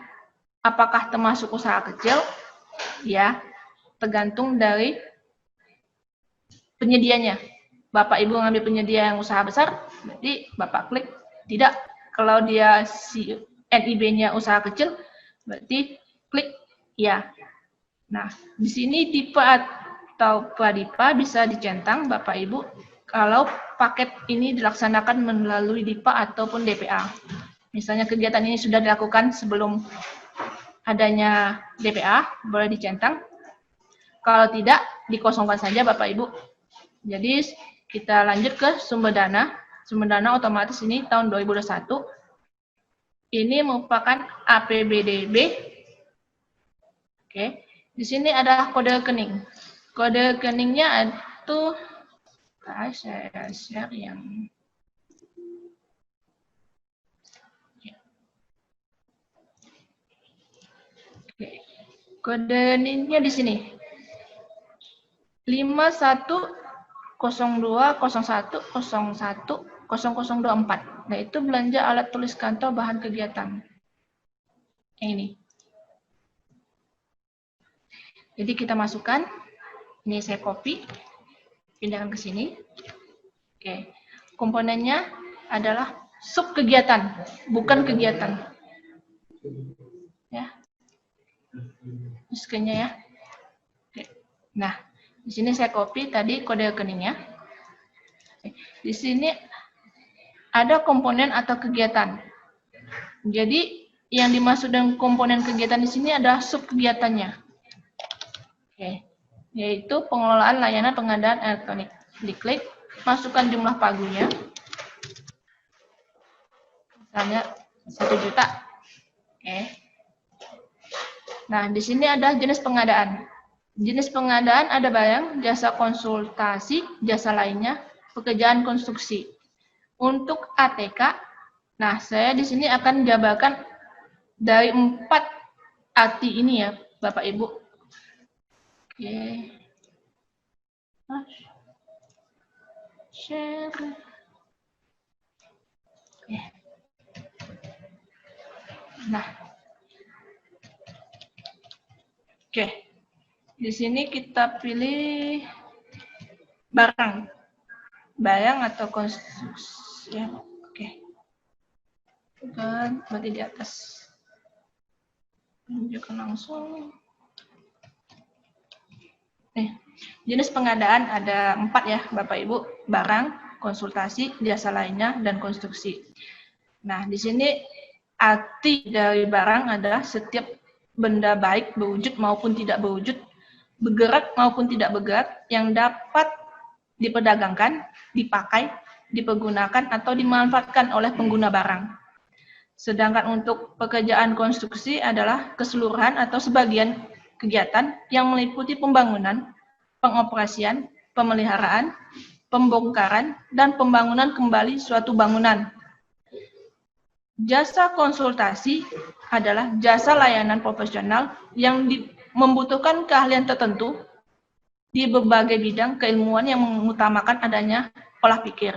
Apakah termasuk usaha kecil? Ya, tergantung dari penyedianya. Bapak Ibu ngambil penyedia yang usaha besar, berarti Bapak klik tidak. Kalau dia si NIB-nya usaha kecil, berarti klik ya. Nah, di sini tipe atau Pradipa bisa dicentang Bapak Ibu kalau paket ini dilaksanakan melalui DIPA ataupun DPA. Misalnya kegiatan ini sudah dilakukan sebelum adanya DPA, boleh dicentang. Kalau tidak, dikosongkan saja Bapak Ibu. Jadi kita lanjut ke sumber dana. Sumber dana otomatis ini tahun 2021. Ini merupakan APBDB. Oke. Di sini ada kode rekening. Kode rekeningnya itu saya share yang oke. Kode rekeningnya di sini 510201010024. Nah, itu belanja alat tulis kantor bahan kegiatan. Yang ini. Jadi kita masukkan. Ini saya copy, pindahkan ke sini. Oke. Komponennya adalah sub kegiatan, bukan kegiatan. Ya. Miskinnya ya. Oke. Nah, di sini saya copy tadi kode rekeningnya. Di sini ada komponen atau kegiatan. Jadi yang dimaksud dengan komponen kegiatan di sini adalah sub kegiatannya. Oke. Yaitu pengelolaan layanan pengadaan elektronik. Diklik, masukkan jumlah pagunya. Misalnya 1 juta. Oke. Nah, di sini ada jenis pengadaan. Jenis pengadaan ada barang, jasa konsultasi, jasa lainnya, pekerjaan konstruksi. Untuk ATK, nah saya di sini akan jabarkan dari 4 arti ini ya, Bapak Ibu. Oke. Share. Oke. Nah. Oke. Di sini kita pilih barang. Barang atau konstruksi ya. Oke. Dan berarti di atas. Tunjukkan langsung. Jenis pengadaan ada 4 ya Bapak Ibu, barang, konsultasi, jasa lainnya, dan konstruksi. Nah, di sini arti dari barang adalah setiap benda baik berwujud maupun tidak berwujud, bergerak maupun tidak bergerak, yang dapat diperdagangkan, dipakai, dipergunakan, atau dimanfaatkan oleh pengguna barang. Sedangkan untuk pekerjaan konstruksi adalah keseluruhan atau sebagian kegiatan yang meliputi pembangunan, pengoperasian, pemeliharaan, pembongkaran, dan pembangunan kembali suatu bangunan. Jasa konsultasi adalah jasa layanan profesional yang membutuhkan keahlian tertentu di berbagai bidang keilmuan yang mengutamakan adanya olah pikir.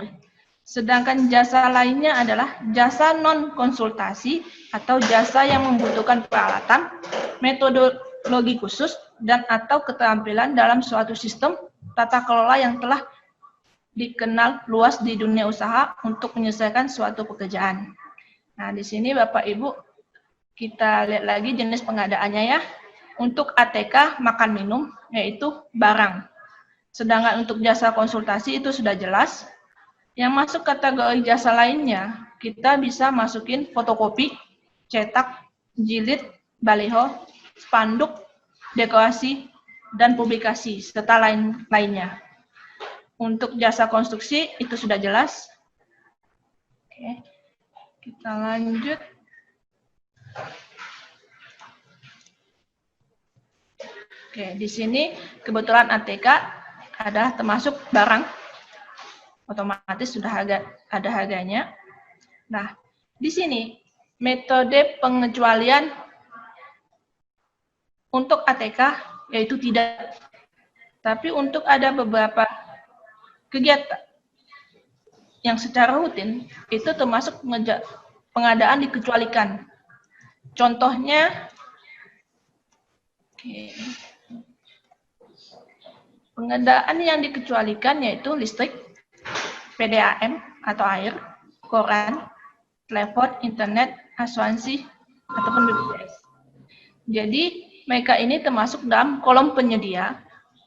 Sedangkan jasa lainnya adalah jasa non-konsultasi atau jasa yang membutuhkan peralatan, metodologi khusus, dan atau keterampilan dalam suatu sistem tata kelola yang telah dikenal luas di dunia usaha untuk menyelesaikan suatu pekerjaan. Nah, di sini Bapak Ibu kita lihat lagi jenis pengadaannya ya. Untuk ATK makan minum yaitu barang. Sedangkan untuk jasa konsultasi itu sudah jelas. Yang masuk kategori jasa lainnya, kita bisa masukin fotokopi, cetak, jilid, baliho, spanduk, dekorasi, dan publikasi, serta lainnya. Untuk jasa konstruksi itu sudah jelas. Oke, kita lanjut. Oke, di sini kebetulan ATK adalah termasuk barang, otomatis sudah ada harganya. Nah, di sini metode pengecualian untuk ATK yaitu tidak. Tapi untuk ada beberapa kegiatan yang secara rutin itu termasuk pengadaan dikecualikan. Contohnya, pengadaan yang dikecualikan yaitu listrik, PDAM atau air, koran, telepon, internet, asuransi, ataupun BPJS. Jadi mereka ini termasuk dalam kolom penyedia,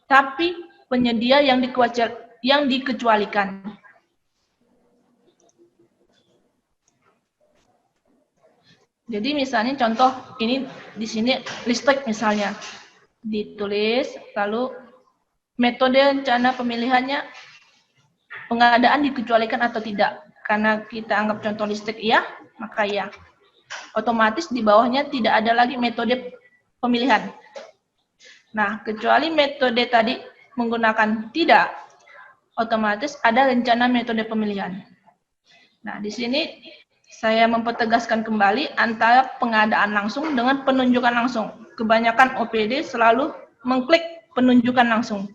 tapi penyedia yang dikecualikan. Jadi misalnya contoh ini di sini listrik misalnya ditulis, lalu metode rencana pemilihannya pengadaan dikecualikan atau tidak. Karena kita anggap contoh listrik iya, maka iya. Otomatis di bawahnya tidak ada lagi metode pemilihan. Nah, kecuali metode tadi menggunakan tidak, otomatis ada rencana metode pemilihan. Nah, di sini saya mempertegaskan kembali antara pengadaan langsung dengan penunjukan langsung. Kebanyakan OPD selalu mengklik penunjukan langsung.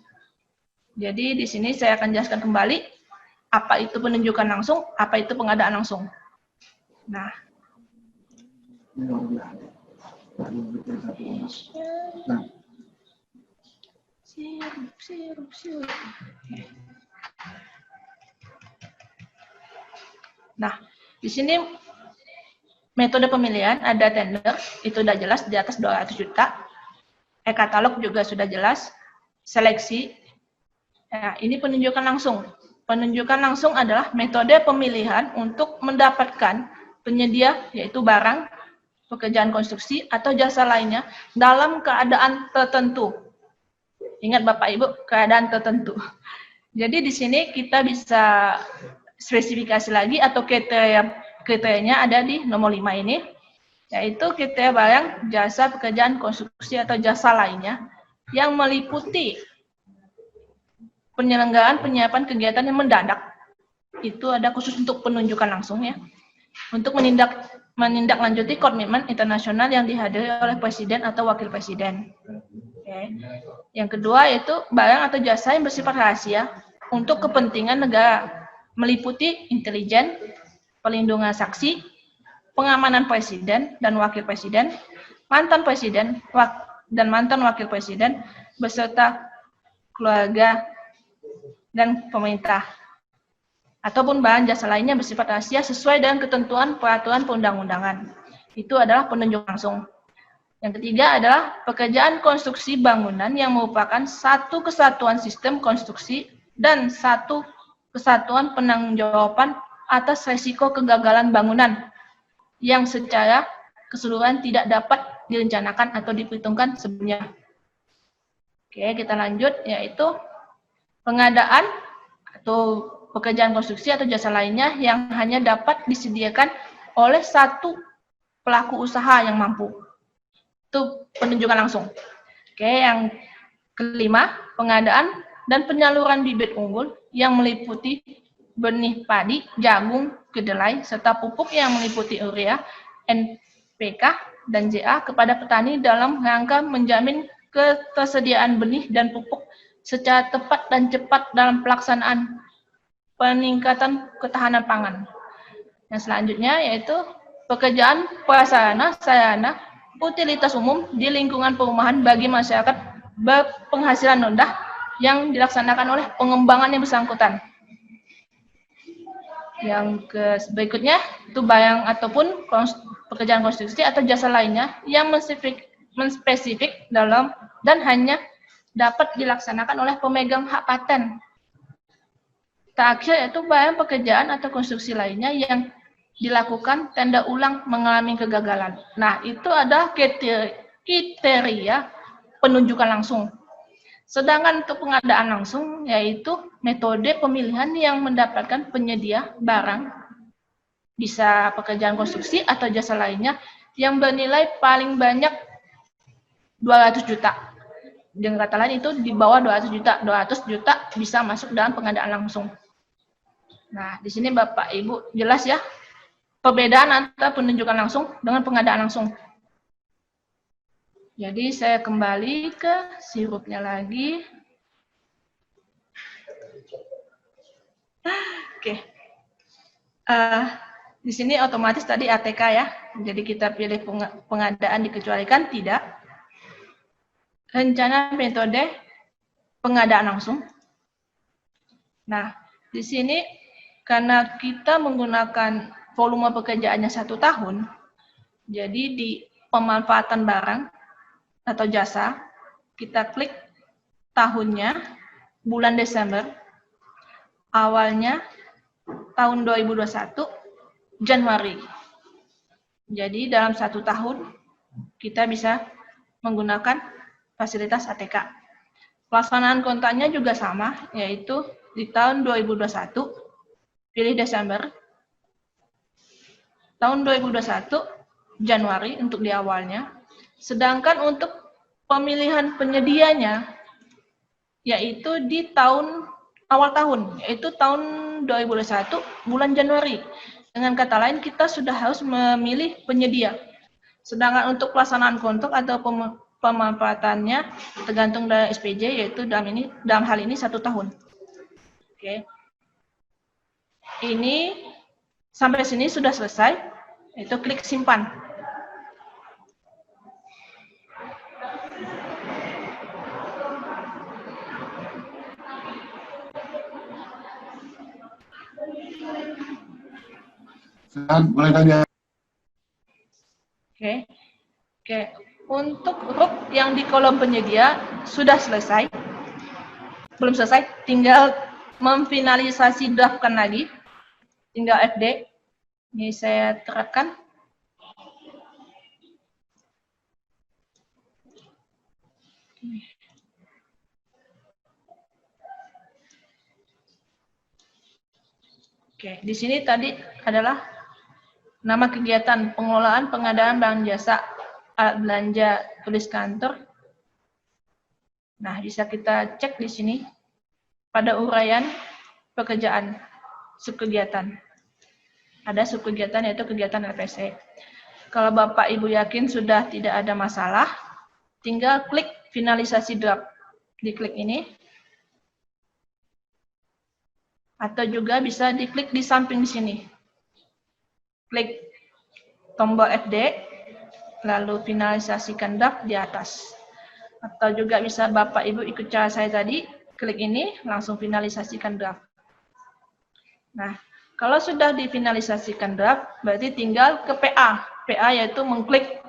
Jadi di sini saya akan jelaskan kembali apa itu penunjukan langsung, apa itu pengadaan langsung. Nah, nah, di sini metode pemilihan ada tender, itu sudah jelas di atas 200 juta. E-katalog juga sudah jelas. Seleksi, nah, ini penunjukan langsung. Penunjukan langsung adalah metode pemilihan untuk mendapatkan penyedia, yaitu barang, pekerjaan konstruksi, atau jasa lainnya dalam keadaan tertentu. Ingat Bapak Ibu, keadaan tertentu. Jadi di sini kita bisa spesifikasi lagi atau kriterianya ada di nomor 5 ini, yaitu kriteria barang, jasa, pekerjaan konstruksi, atau jasa lainnya yang meliputi penyelenggaraan penyiapan kegiatan yang mendadak. Itu ada khusus untuk penunjukan langsung ya. Untuk menindaklanjuti komitmen internasional yang dihadiri oleh presiden atau wakil presiden. Oke. Yang kedua yaitu barang atau jasa yang bersifat rahasia untuk kepentingan negara, meliputi intelijen, perlindungan saksi, pengamanan presiden dan wakil presiden, mantan presiden dan mantan wakil presiden, beserta keluarga dan pemerintah, ataupun bahan jasa lainnya bersifat rahasia sesuai dengan ketentuan peraturan perundang-undangan. Itu adalah penunjuk langsung. Yang ketiga adalah pekerjaan konstruksi bangunan yang merupakan satu kesatuan sistem konstruksi dan satu kesatuan penanggung-jawaban atas risiko kegagalan bangunan yang secara keseluruhan tidak dapat direncanakan atau diperhitungkan sebelumnya. Oke, kita lanjut, yaitu pengadaan atau pekerjaan konstruksi atau jasa lainnya yang hanya dapat disediakan oleh satu pelaku usaha yang mampu. Itu penunjukan langsung. Oke, yang kelima, pengadaan dan penyaluran bibit unggul yang meliputi benih padi, jagung, kedelai, serta pupuk yang meliputi urea, NPK, dan JA kepada petani dalam rangka menjamin ketersediaan benih dan pupuk secara tepat dan cepat dalam pelaksanaan peningkatan ketahanan pangan. Yang selanjutnya yaitu pekerjaan prasarana, sarana, utilitas umum di lingkungan perumahan bagi masyarakat berpenghasilan rendah yang dilaksanakan oleh pengembangan yang bersangkutan. Yang berikutnya itu barang ataupun pekerjaan konstruksi atau jasa lainnya yang menspesifik dalam dan hanya dapat dilaksanakan oleh pemegang hak paten. Taksir yaitu barang pekerjaan atau konstruksi lainnya yang dilakukan tanda ulang mengalami kegagalan. Nah, itu ada kriteria penunjukan langsung. Sedangkan untuk pengadaan langsung, yaitu metode pemilihan yang mendapatkan penyedia barang, bisa pekerjaan konstruksi atau jasa lainnya, yang bernilai paling banyak 200 juta. Dengan kata lain itu di bawah 200 juta. 200 juta bisa masuk dalam pengadaan langsung. Nah, di sini Bapak Ibu jelas ya perbedaan antara penunjukan langsung dengan pengadaan langsung. Jadi saya kembali ke sirupnya lagi. Oke. Di sini otomatis tadi ATK ya. Jadi kita pilih pengadaan dikecualikan tidak. Rencana metode pengadaan langsung. Nah, di sini karena kita menggunakan volume pekerjaannya 1 tahun, jadi di pemanfaatan barang atau jasa, kita klik tahunnya, bulan Desember, awalnya tahun 2021, Januari. Jadi dalam 1 tahun, kita bisa menggunakan fasilitas ATK. Pelaksanaan kontraknya juga sama, yaitu di tahun 2021, pilih Desember, tahun 2021, Januari untuk di awalnya, sedangkan untuk pemilihan penyedianya, yaitu di awal tahun, yaitu tahun 2021, bulan Januari. Dengan kata lain, kita sudah harus memilih penyedia. Sedangkan untuk pelaksanaan kontrak atau pemanfaatannya tergantung dari SPJ, yaitu dalam hal ini 1 tahun. Oke. Ini sampai sini sudah selesai. Itu klik simpan. Boleh tanya? Oke. Untuk huruf yang di kolom penyedia sudah selesai. Belum selesai, tinggal memfinalisasi draftkan lagi. Tinggal FD. Ini saya terapkan. Oke, di sini tadi adalah nama kegiatan pengelolaan pengadaan barang jasa alat belanja tulis kantor. Nah, bisa kita cek di sini pada uraian pekerjaan subkegiatan. Ada subkegiatan yaitu kegiatan LPC. Kalau Bapak Ibu yakin sudah tidak ada masalah, tinggal klik finalisasi draft. Diklik ini. Atau juga bisa diklik di samping di sini. Klik tombol FD, lalu finalisasikan draft di atas. Atau juga bisa Bapak Ibu ikut cara saya tadi, klik ini, langsung finalisasikan draft. Nah, kalau sudah difinalisasikan draft, berarti tinggal ke PA. PA yaitu mengklik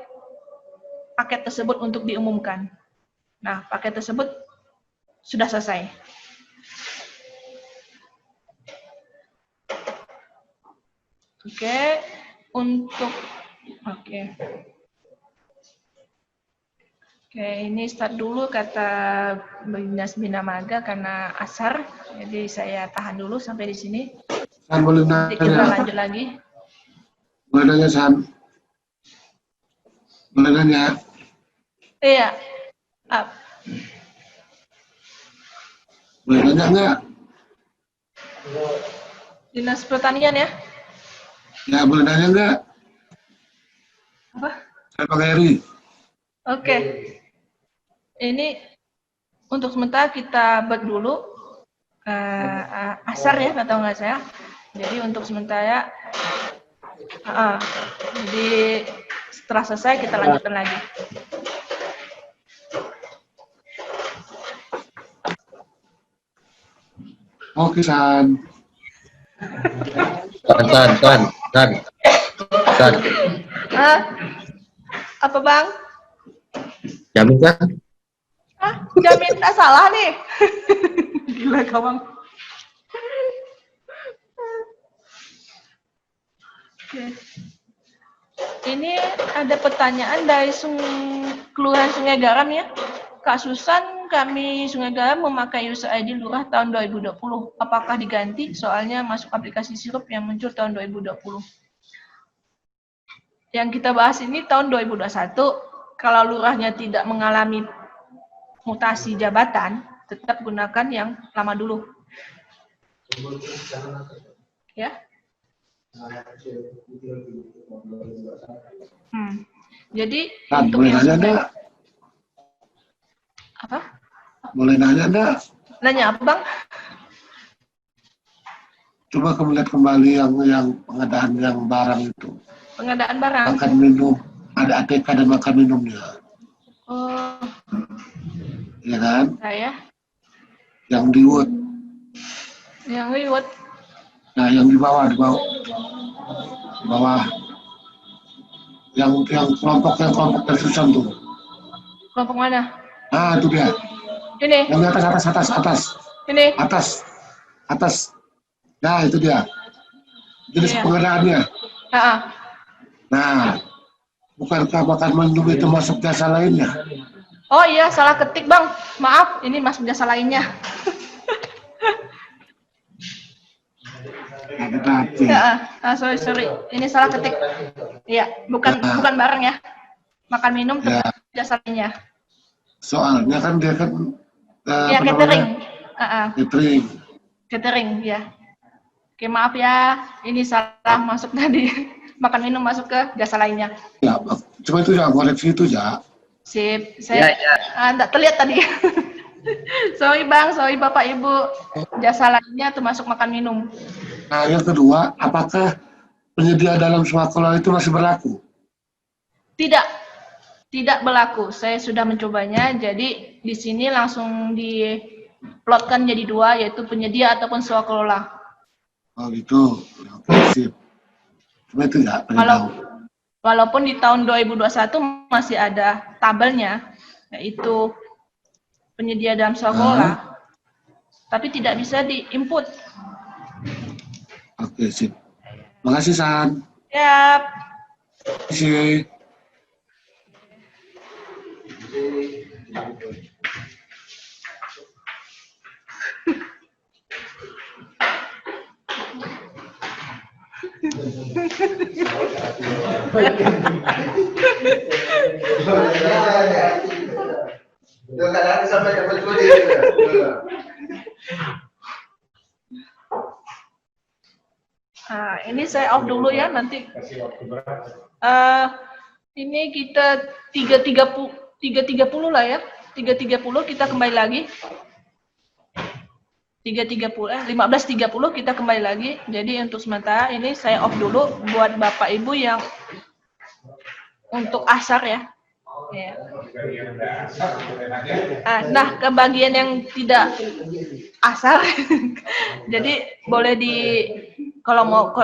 paket tersebut untuk diumumkan. Nah, paket tersebut sudah selesai. Oke, ini start dulu kata Dinas Bina Marga karena asar, jadi saya tahan dulu sampai di sini. Boleh Nanti kita lanjut lagi. Boleh nanya, San? Boleh nanya? Iya. Boleh nanya nggak? Dinas Pertanian ya? Ya, boleh nanya nggak? Apa? Saya Pak Heri. Oke. Ini untuk sementara kita buat dulu asar ya, atau nggak saya. Jadi untuk sementara, jadi setelah selesai kita lanjutkan lagi. Oke, San. San. Apa Bang? Jamin kan? Jamin tak salah nih. Gila kawan. Oke. Ini ada pertanyaan dari Kelurahan Sungai Garam ya. Kak Susan, kami Sungai Garam memakai user ID Lurah tahun 2020. Apakah diganti? Soalnya masuk aplikasi sirup yang muncul tahun 2020. Yang kita bahas ini tahun 2021. Kalau lurahnya tidak mengalami mutasi jabatan, tetap gunakan yang lama dulu. Ya. Jadi San, untuk boleh yang nanya enggak? apa? Boleh nanya enggak? Nanya apa, Bang? Coba kamu lihat kembali yang pengadaan yang barang itu. Pengadaan barang. Makan minum, ada ATK dan makan minumnya. Oh, Ya kan? saya Yang di Word. yang reward. Nah, yang di bawah. Di bawah. Yang kelompok dari Susan tuh. Kelompok mana? Nah, itu dia. Ini. Yang di atas. Ini. Atas. Nah, itu dia. Jenis Iya. pengadaannya. Nah. Nah, bukankah makan minum itu masuk jasa lainnya? Oh iya, salah ketik, Bang. Maaf, ini masuk jasa lainnya. Nah, tetapi. Ya, sorry. Ini salah ketik. Iya, bukan barang ya. Makan minum tetap jasa lainnya. Soalnya kan dia kan Ya, catering. Catering, ya. Oke, maaf ya. Ini salah masuk tadi. Makan minum masuk ke jasa lainnya. Ya, cuma itu ya, koreksi itu ya. Sip, saya enggak terlihat tadi. Sorry Bang, sorry Bapak Ibu. Jasa lainnya termasuk makan minum. Nah, yang kedua, apakah penyedia dalam swakelola itu masih berlaku? Tidak berlaku. Saya sudah mencobanya. Jadi di sini langsung diplotkan jadi dua, yaitu penyedia ataupun swakelola. Oh gitu. Oke, sip. Cuma itu ya, Walaupun di tahun 2021 masih ada tabelnya, yaitu penyedia dalam swakelola, tapi tidak bisa di-input. Oke, sip. Makasih, San. Yap. Terima kasih. Nah, ini saya off dulu ya, nanti. Ini kita 3.30 lah ya. 3.30 kita kembali lagi. 15.30 kita kembali lagi. Jadi untuk sementara ini saya off dulu buat Bapak Ibu yang untuk asar ya. Nah, ke bagian yang tidak asar, jadi boleh kalau mau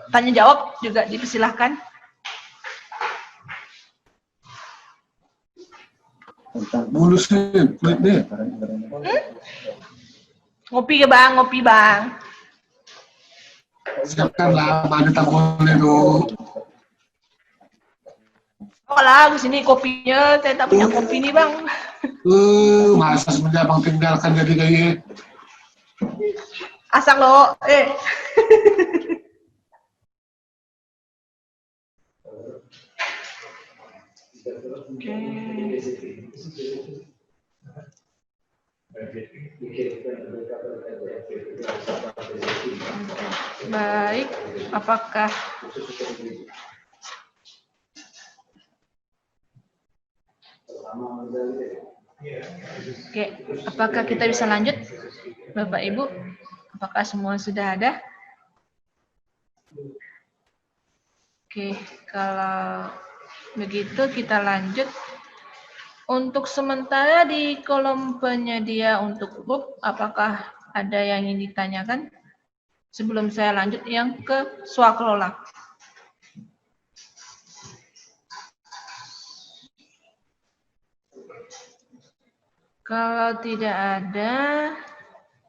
tanya jawab juga dipersilahkan. Mulusin, kulit deh. Ngopi ke Bang, ngopi Bang. Siapkan lah, ada tamunya dulu. Oh lah, kesini kopinya, saya tak punya kopi nih Bang. Masa semenjak Bang tinggalkan jadi kayak Asak lo, Oke. Baik, apakah apakah kita bisa lanjut, Bapak Ibu? Apakah semua sudah ada? Oke, kalau begitu kita lanjut. Untuk sementara di kolom penyedia untuk grup, apakah ada yang ingin ditanyakan? Sebelum saya lanjut yang ke swakelola. Kalau tidak ada,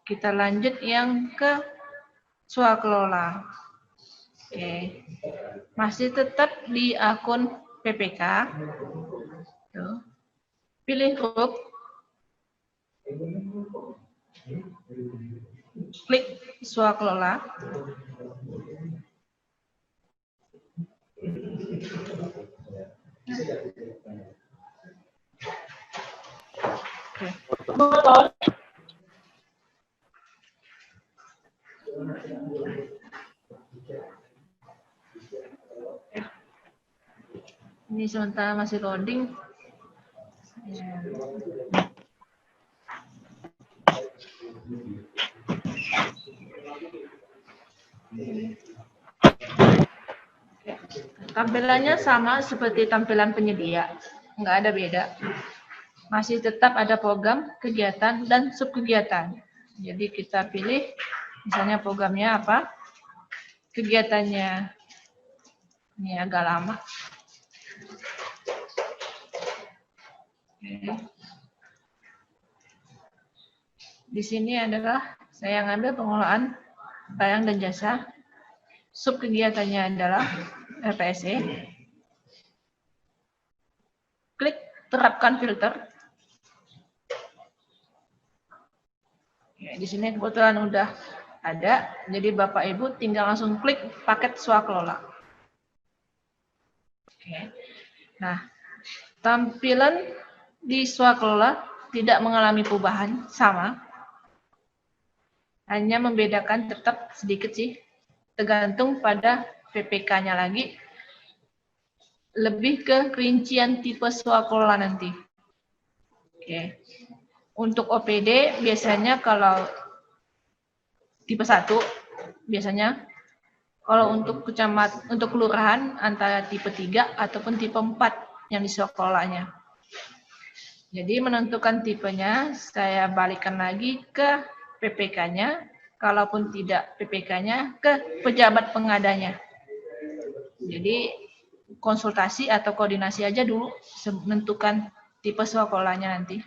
kita lanjut yang ke swakelola. Oke. Masih tetap di akun PPK. Tuh. Pilih grup. Klik swakelola. Oke. Ini sementara masih loading. Tampilannya sama seperti tampilan penyedia, nggak ada beda. Masih tetap ada program, kegiatan, dan subkegiatan. Jadi kita pilih, misalnya programnya apa, kegiatannya. Ini agak lama. Oke. Di sini adalah saya ngambil pengelolaan barang dan jasa. Subkegiatannya adalah RPSE. Klik terapkan filter. Ya, di sini kebetulan udah ada, jadi Bapak Ibu tinggal langsung klik paket swakelola. Oke. Nah, tampilan di swakelola tidak mengalami perubahan, sama. Hanya membedakan tetap sedikit sih, tergantung pada PPK-nya lagi. Lebih ke rincian tipe swakelola nanti. Oke. Untuk OPD biasanya kalau tipe 1 biasanya, kalau untuk untuk kelurahan antara tipe 3 ataupun tipe 4 yang di sekolahnya. Jadi menentukan tipenya saya balikan lagi ke PPK-nya, kalaupun tidak PPK-nya ke pejabat pengadanya. Jadi konsultasi atau koordinasi aja dulu menentukan tipe sekolahnya nanti.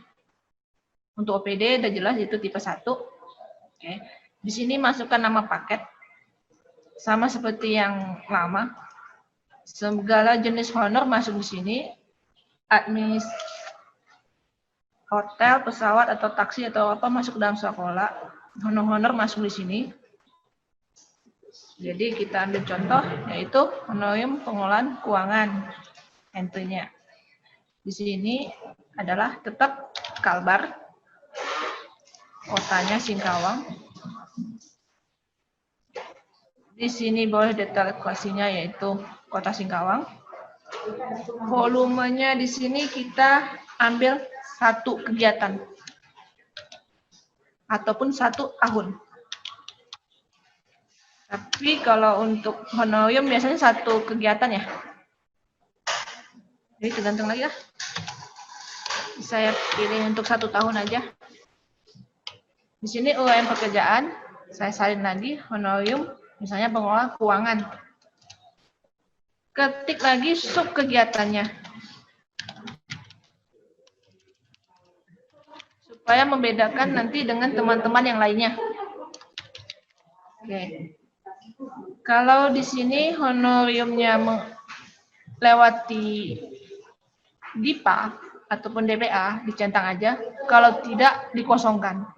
Untuk OPD udah jelas itu tipe 1. Oke. Di sini masukkan nama paket. Sama seperti yang lama. Segala jenis honor masuk di sini. Admis hotel, pesawat atau taksi atau apa masuk dalam sekolah. Honor-honor masuk di sini. Jadi kita ambil contoh yaitu honorarium pengelolaan keuangan. Entry-nya. Di sini adalah tetap Kalbar. Kotanya Singkawang. Di sini boleh detail lokasinya yaitu Kota Singkawang. Volumenya di sini kita ambil 1 kegiatan ataupun 1 tahun. Tapi kalau untuk honorarium biasanya 1 kegiatan ya. Jadi tergantung lagi lah. Saya pilih untuk 1 tahun aja. Di sini UM pekerjaan, saya salin lagi honorarium, misalnya pengelola keuangan. Ketik lagi sub kegiatannya. Supaya membedakan nanti dengan teman-teman yang lainnya. Oke. Kalau di sini honorariumnya melewati DIPA ataupun DPA, dicentang aja. Kalau tidak, dikosongkan.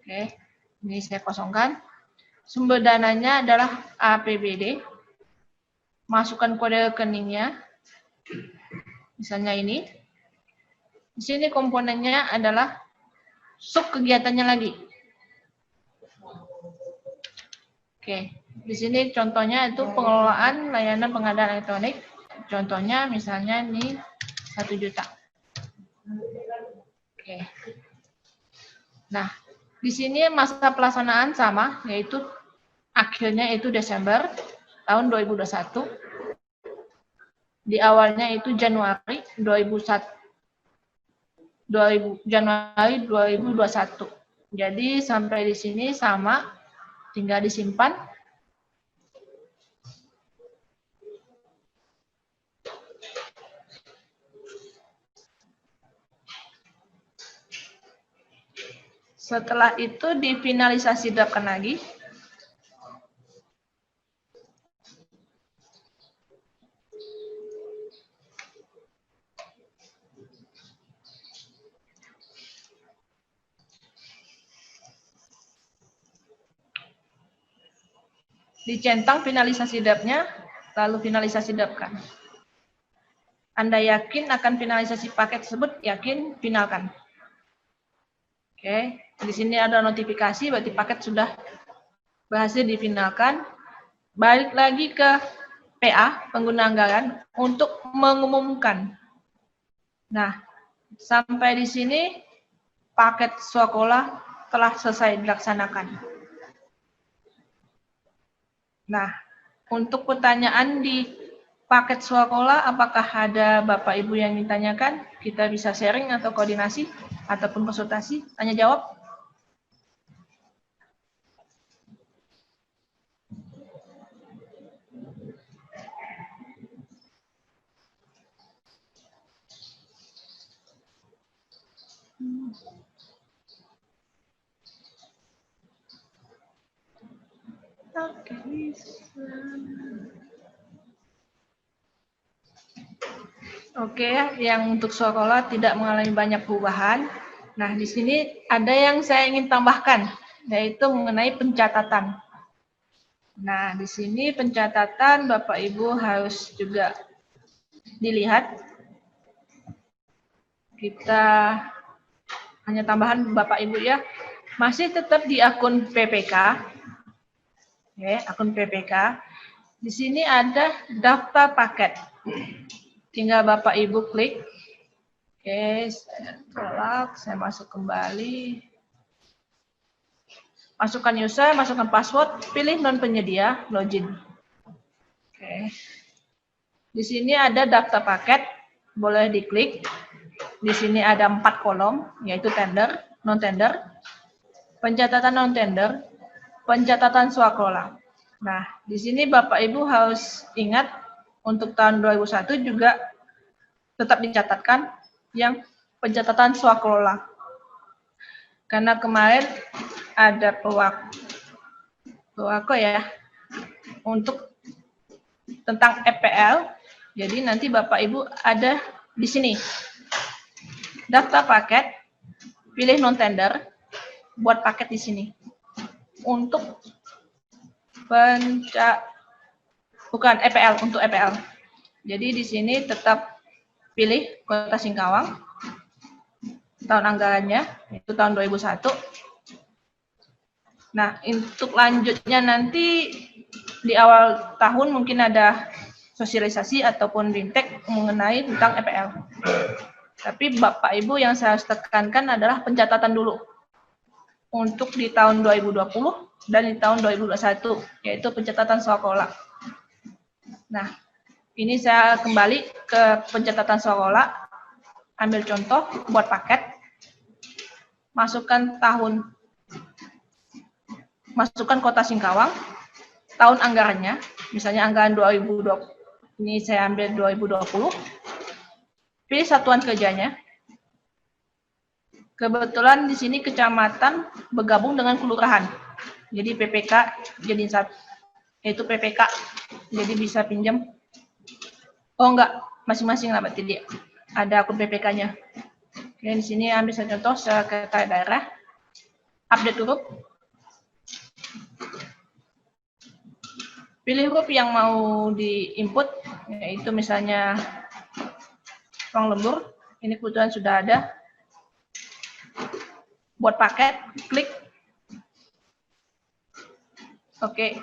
Oke, ini saya kosongkan. Sumber dananya adalah APBD. Masukkan kode rekeningnya. Misalnya ini. Di sini komponennya adalah sub kegiatannya lagi. Oke, di sini contohnya itu pengelolaan layanan pengadaan elektronik. Contohnya misalnya ini 1 juta. Oke. Nah, di sini masa pelaksanaan sama, yaitu akhirnya itu Desember tahun 2021. Di awalnya itu Januari 2021. Jadi sampai di sini sama, tinggal disimpan. Setelah itu difinalisasi draftkan lagi. Dicentang finalisasi draftnya, lalu finalisasi draftkan. Anda yakin akan finalisasi paket tersebut, yakin, finalkan. Oke, di sini ada notifikasi, berarti paket sudah berhasil difinalkan. Balik lagi ke PA, pengguna anggaran, untuk mengumumkan. Nah, sampai di sini paket Swakola telah selesai dilaksanakan. Nah, untuk pertanyaan di paket Swakola, apakah ada Bapak Ibu yang ditanyakan? Kita bisa sharing atau koordinasi, ataupun konsultasi, tanya jawab. Oke, yang untuk Swakola tidak mengalami banyak perubahan. Nah, di sini ada yang saya ingin tambahkan, yaitu mengenai pencatatan. Nah, di sini pencatatan Bapak Ibu harus juga dilihat. Kita hanya tambahan Bapak Ibu ya, masih tetap di akun PPK. Oke, akun PPK. Di sini ada daftar paket. Tinggal Bapak Ibu klik. Oke, saya tolak, saya masuk kembali. Masukkan user, masukkan password, pilih non penyedia, login. Oke. Di sini ada daftar paket, boleh diklik. Di sini ada 4 kolom, yaitu tender, non tender, pencatatan non tender, pencatatan Swakola. Nah, di sini Bapak Ibu harus ingat untuk tahun 2001 juga tetap dicatatkan yang pencatatan Swakola. Karena kemarin ada pewako ya untuk tentang EPL. Jadi nanti Bapak Ibu ada di sini. Daftar paket, pilih non tender, buat paket di sini. Untuk bukan EPL, untuk EPL. Jadi di sini tetap pilih Kota Singkawang, tahun anggarannya itu tahun 2001. Nah, untuk lanjutnya nanti di awal tahun mungkin ada sosialisasi ataupun bimtek mengenai tentang EPL. Tapi Bapak Ibu yang saya harus tekankan adalah pencatatan dulu. Untuk di tahun 2020 dan di tahun 2021, yaitu pencatatan Swakola. Nah, ini saya kembali ke pencatatan Swakola. Ambil contoh buat paket. Masukkan Kota Singkawang, tahun anggarannya, misalnya anggaran 2020, ini saya ambil 2020, pilih satuan kerjanya. Kebetulan di sini kecamatan bergabung dengan kelurahan, jadi PPK jadi yaitu PPK, jadi bisa pinjam. Oh enggak, masing-masing lah berarti dia ada akun PPK-nya. Oke, di sini ambil saya contoh sekretariat daerah, update huruf. Pilih huruf yang mau di-input, yaitu misalnya ruang lembur. Ini kebetulan sudah ada. Buat paket, klik. Oke.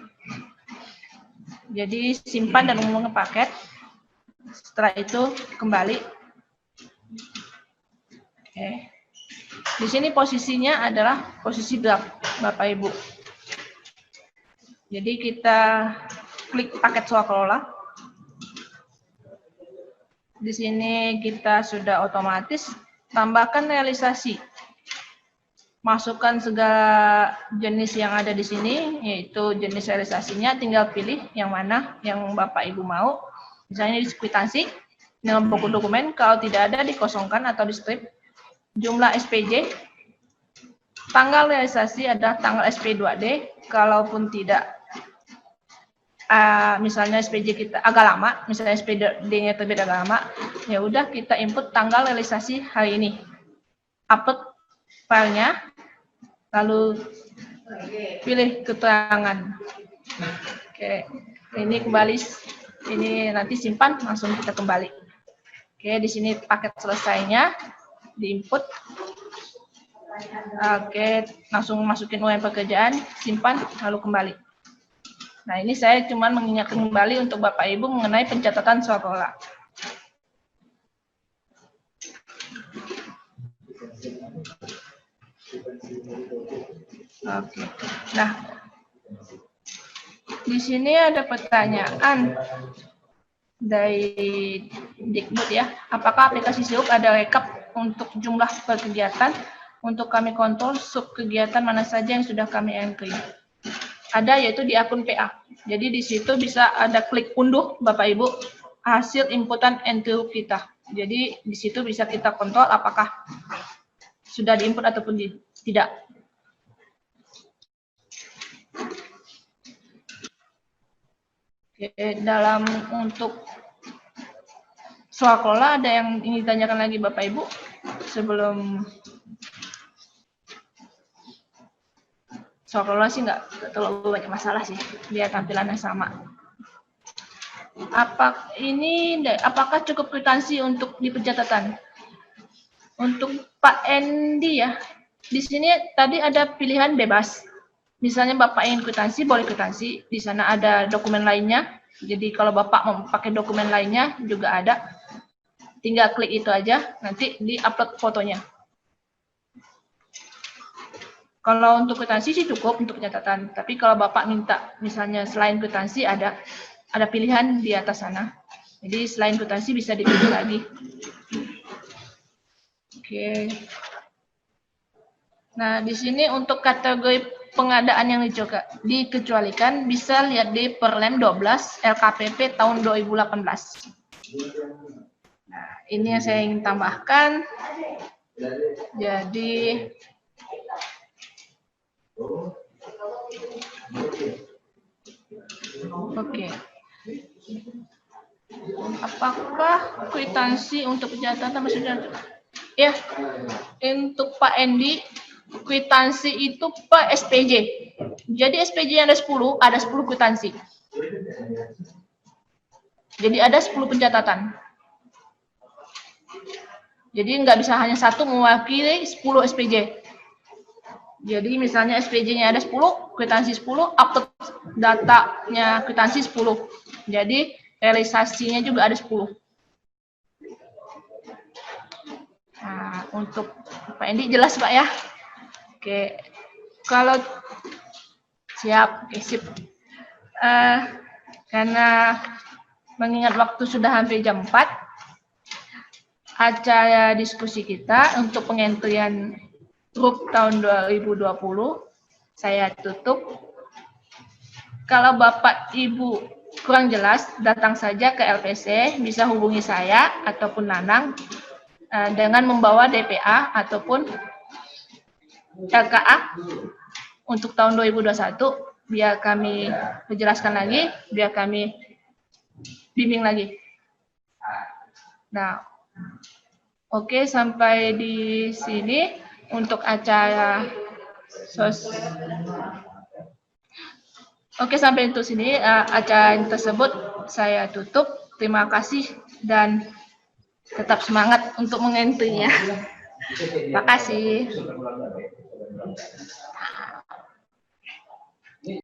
Jadi simpan dan umumkan paket. Setelah itu kembali. Oke. Di sini posisinya adalah posisi draft, Bapak Ibu. Jadi kita klik paket Swakola. Di sini kita sudah otomatis tambahkan realisasi. Masukkan segala jenis yang ada di sini, yaitu jenis realisasinya, tinggal pilih yang mana yang Bapak Ibu mau. Misalnya di kwitansi, dalam buku dokumen, kalau tidak ada dikosongkan atau di strip. Jumlah SPJ, tanggal realisasi adalah tanggal SP2D. Kalaupun tidak, misalnya SPJ kita agak lama, misalnya SPD-nya terbit agak lama, ya udah kita input tanggal realisasi hari ini, upload filenya, lalu pilih keterangan. Oke, ini kembali, ini nanti simpan, langsung kita kembali. Oke, di sini paket selesainya diinput. Oke, langsung masukin URL pekerjaan, simpan, lalu kembali. Nah, ini saya cuma mengingatkan kembali untuk Bapak Ibu mengenai pencatatan sekolah. Oke. Nah, di sini ada pertanyaan dari Dikbud ya. Apakah aplikasi Siuk ada rekap untuk jumlah per kegiatan? Untuk kami kontrol sub kegiatan mana saja yang sudah kami entry. Ada, yaitu di akun PA. Jadi di situ bisa ada klik unduh Bapak Ibu hasil inputan entry kita. Jadi di situ bisa kita kontrol apakah sudah diinput ataupun tidak. Oke, dalam untuk soal kelola ada yang ingin ditanyakan lagi Bapak Ibu sebelum soal kelola sih nggak terlalu banyak masalah sih, dia tampilannya sama. Apakah cukup kwitansi untuk di pencatatan? Untuk Pak Endi ya, di sini tadi ada pilihan bebas. Misalnya Bapak ingin kwitansi, boleh kwitansi. Di sana ada dokumen lainnya. Jadi kalau Bapak mau pakai dokumen lainnya juga ada. Tinggal klik itu aja, nanti di-upload fotonya. Kalau untuk kwitansi sih cukup untuk catatan. Tapi kalau Bapak minta misalnya selain kwitansi ada pilihan di atas sana. Jadi selain kwitansi bisa dipilih lagi. Oke. Nah, di sini untuk kategori pengadaan yang dikecualikan bisa lihat di Perlem 12 LKPP tahun 2018. Nah, ini yang saya ingin tambahkan. Jadi oke. Apakah kwitansi untuk pencatatan sudah? Ya, untuk Pak Endi, kwitansi itu per SPJ. Jadi SPJ yang ada 10 kwitansi. Jadi ada 10 pencatatan. Jadi nggak bisa hanya satu mewakili 10 SPJ. Jadi misalnya SPJ-nya ada 10, kwitansi 10, upload datanya kwitansi 10. Jadi realisasinya juga ada 10. Nah, untuk Pak Endi jelas Pak ya? Oke, kalau siap, oke sip. Karena mengingat waktu sudah hampir jam 4, acara diskusi kita untuk pengentrian grup tahun 2020 saya tutup. Kalau Bapak Ibu kurang jelas, datang saja ke LPC, bisa hubungi saya ataupun Nanang dengan membawa DPA ataupun LKA untuk tahun 2021, biar kami menjelaskan lagi, biar kami bimbing lagi. Nah, oke, sampai di sini untuk acara Oke, sampai itu sini acara tersebut saya tutup. Terima kasih dan tetap semangat untuk mengentrinya. Terima kasih.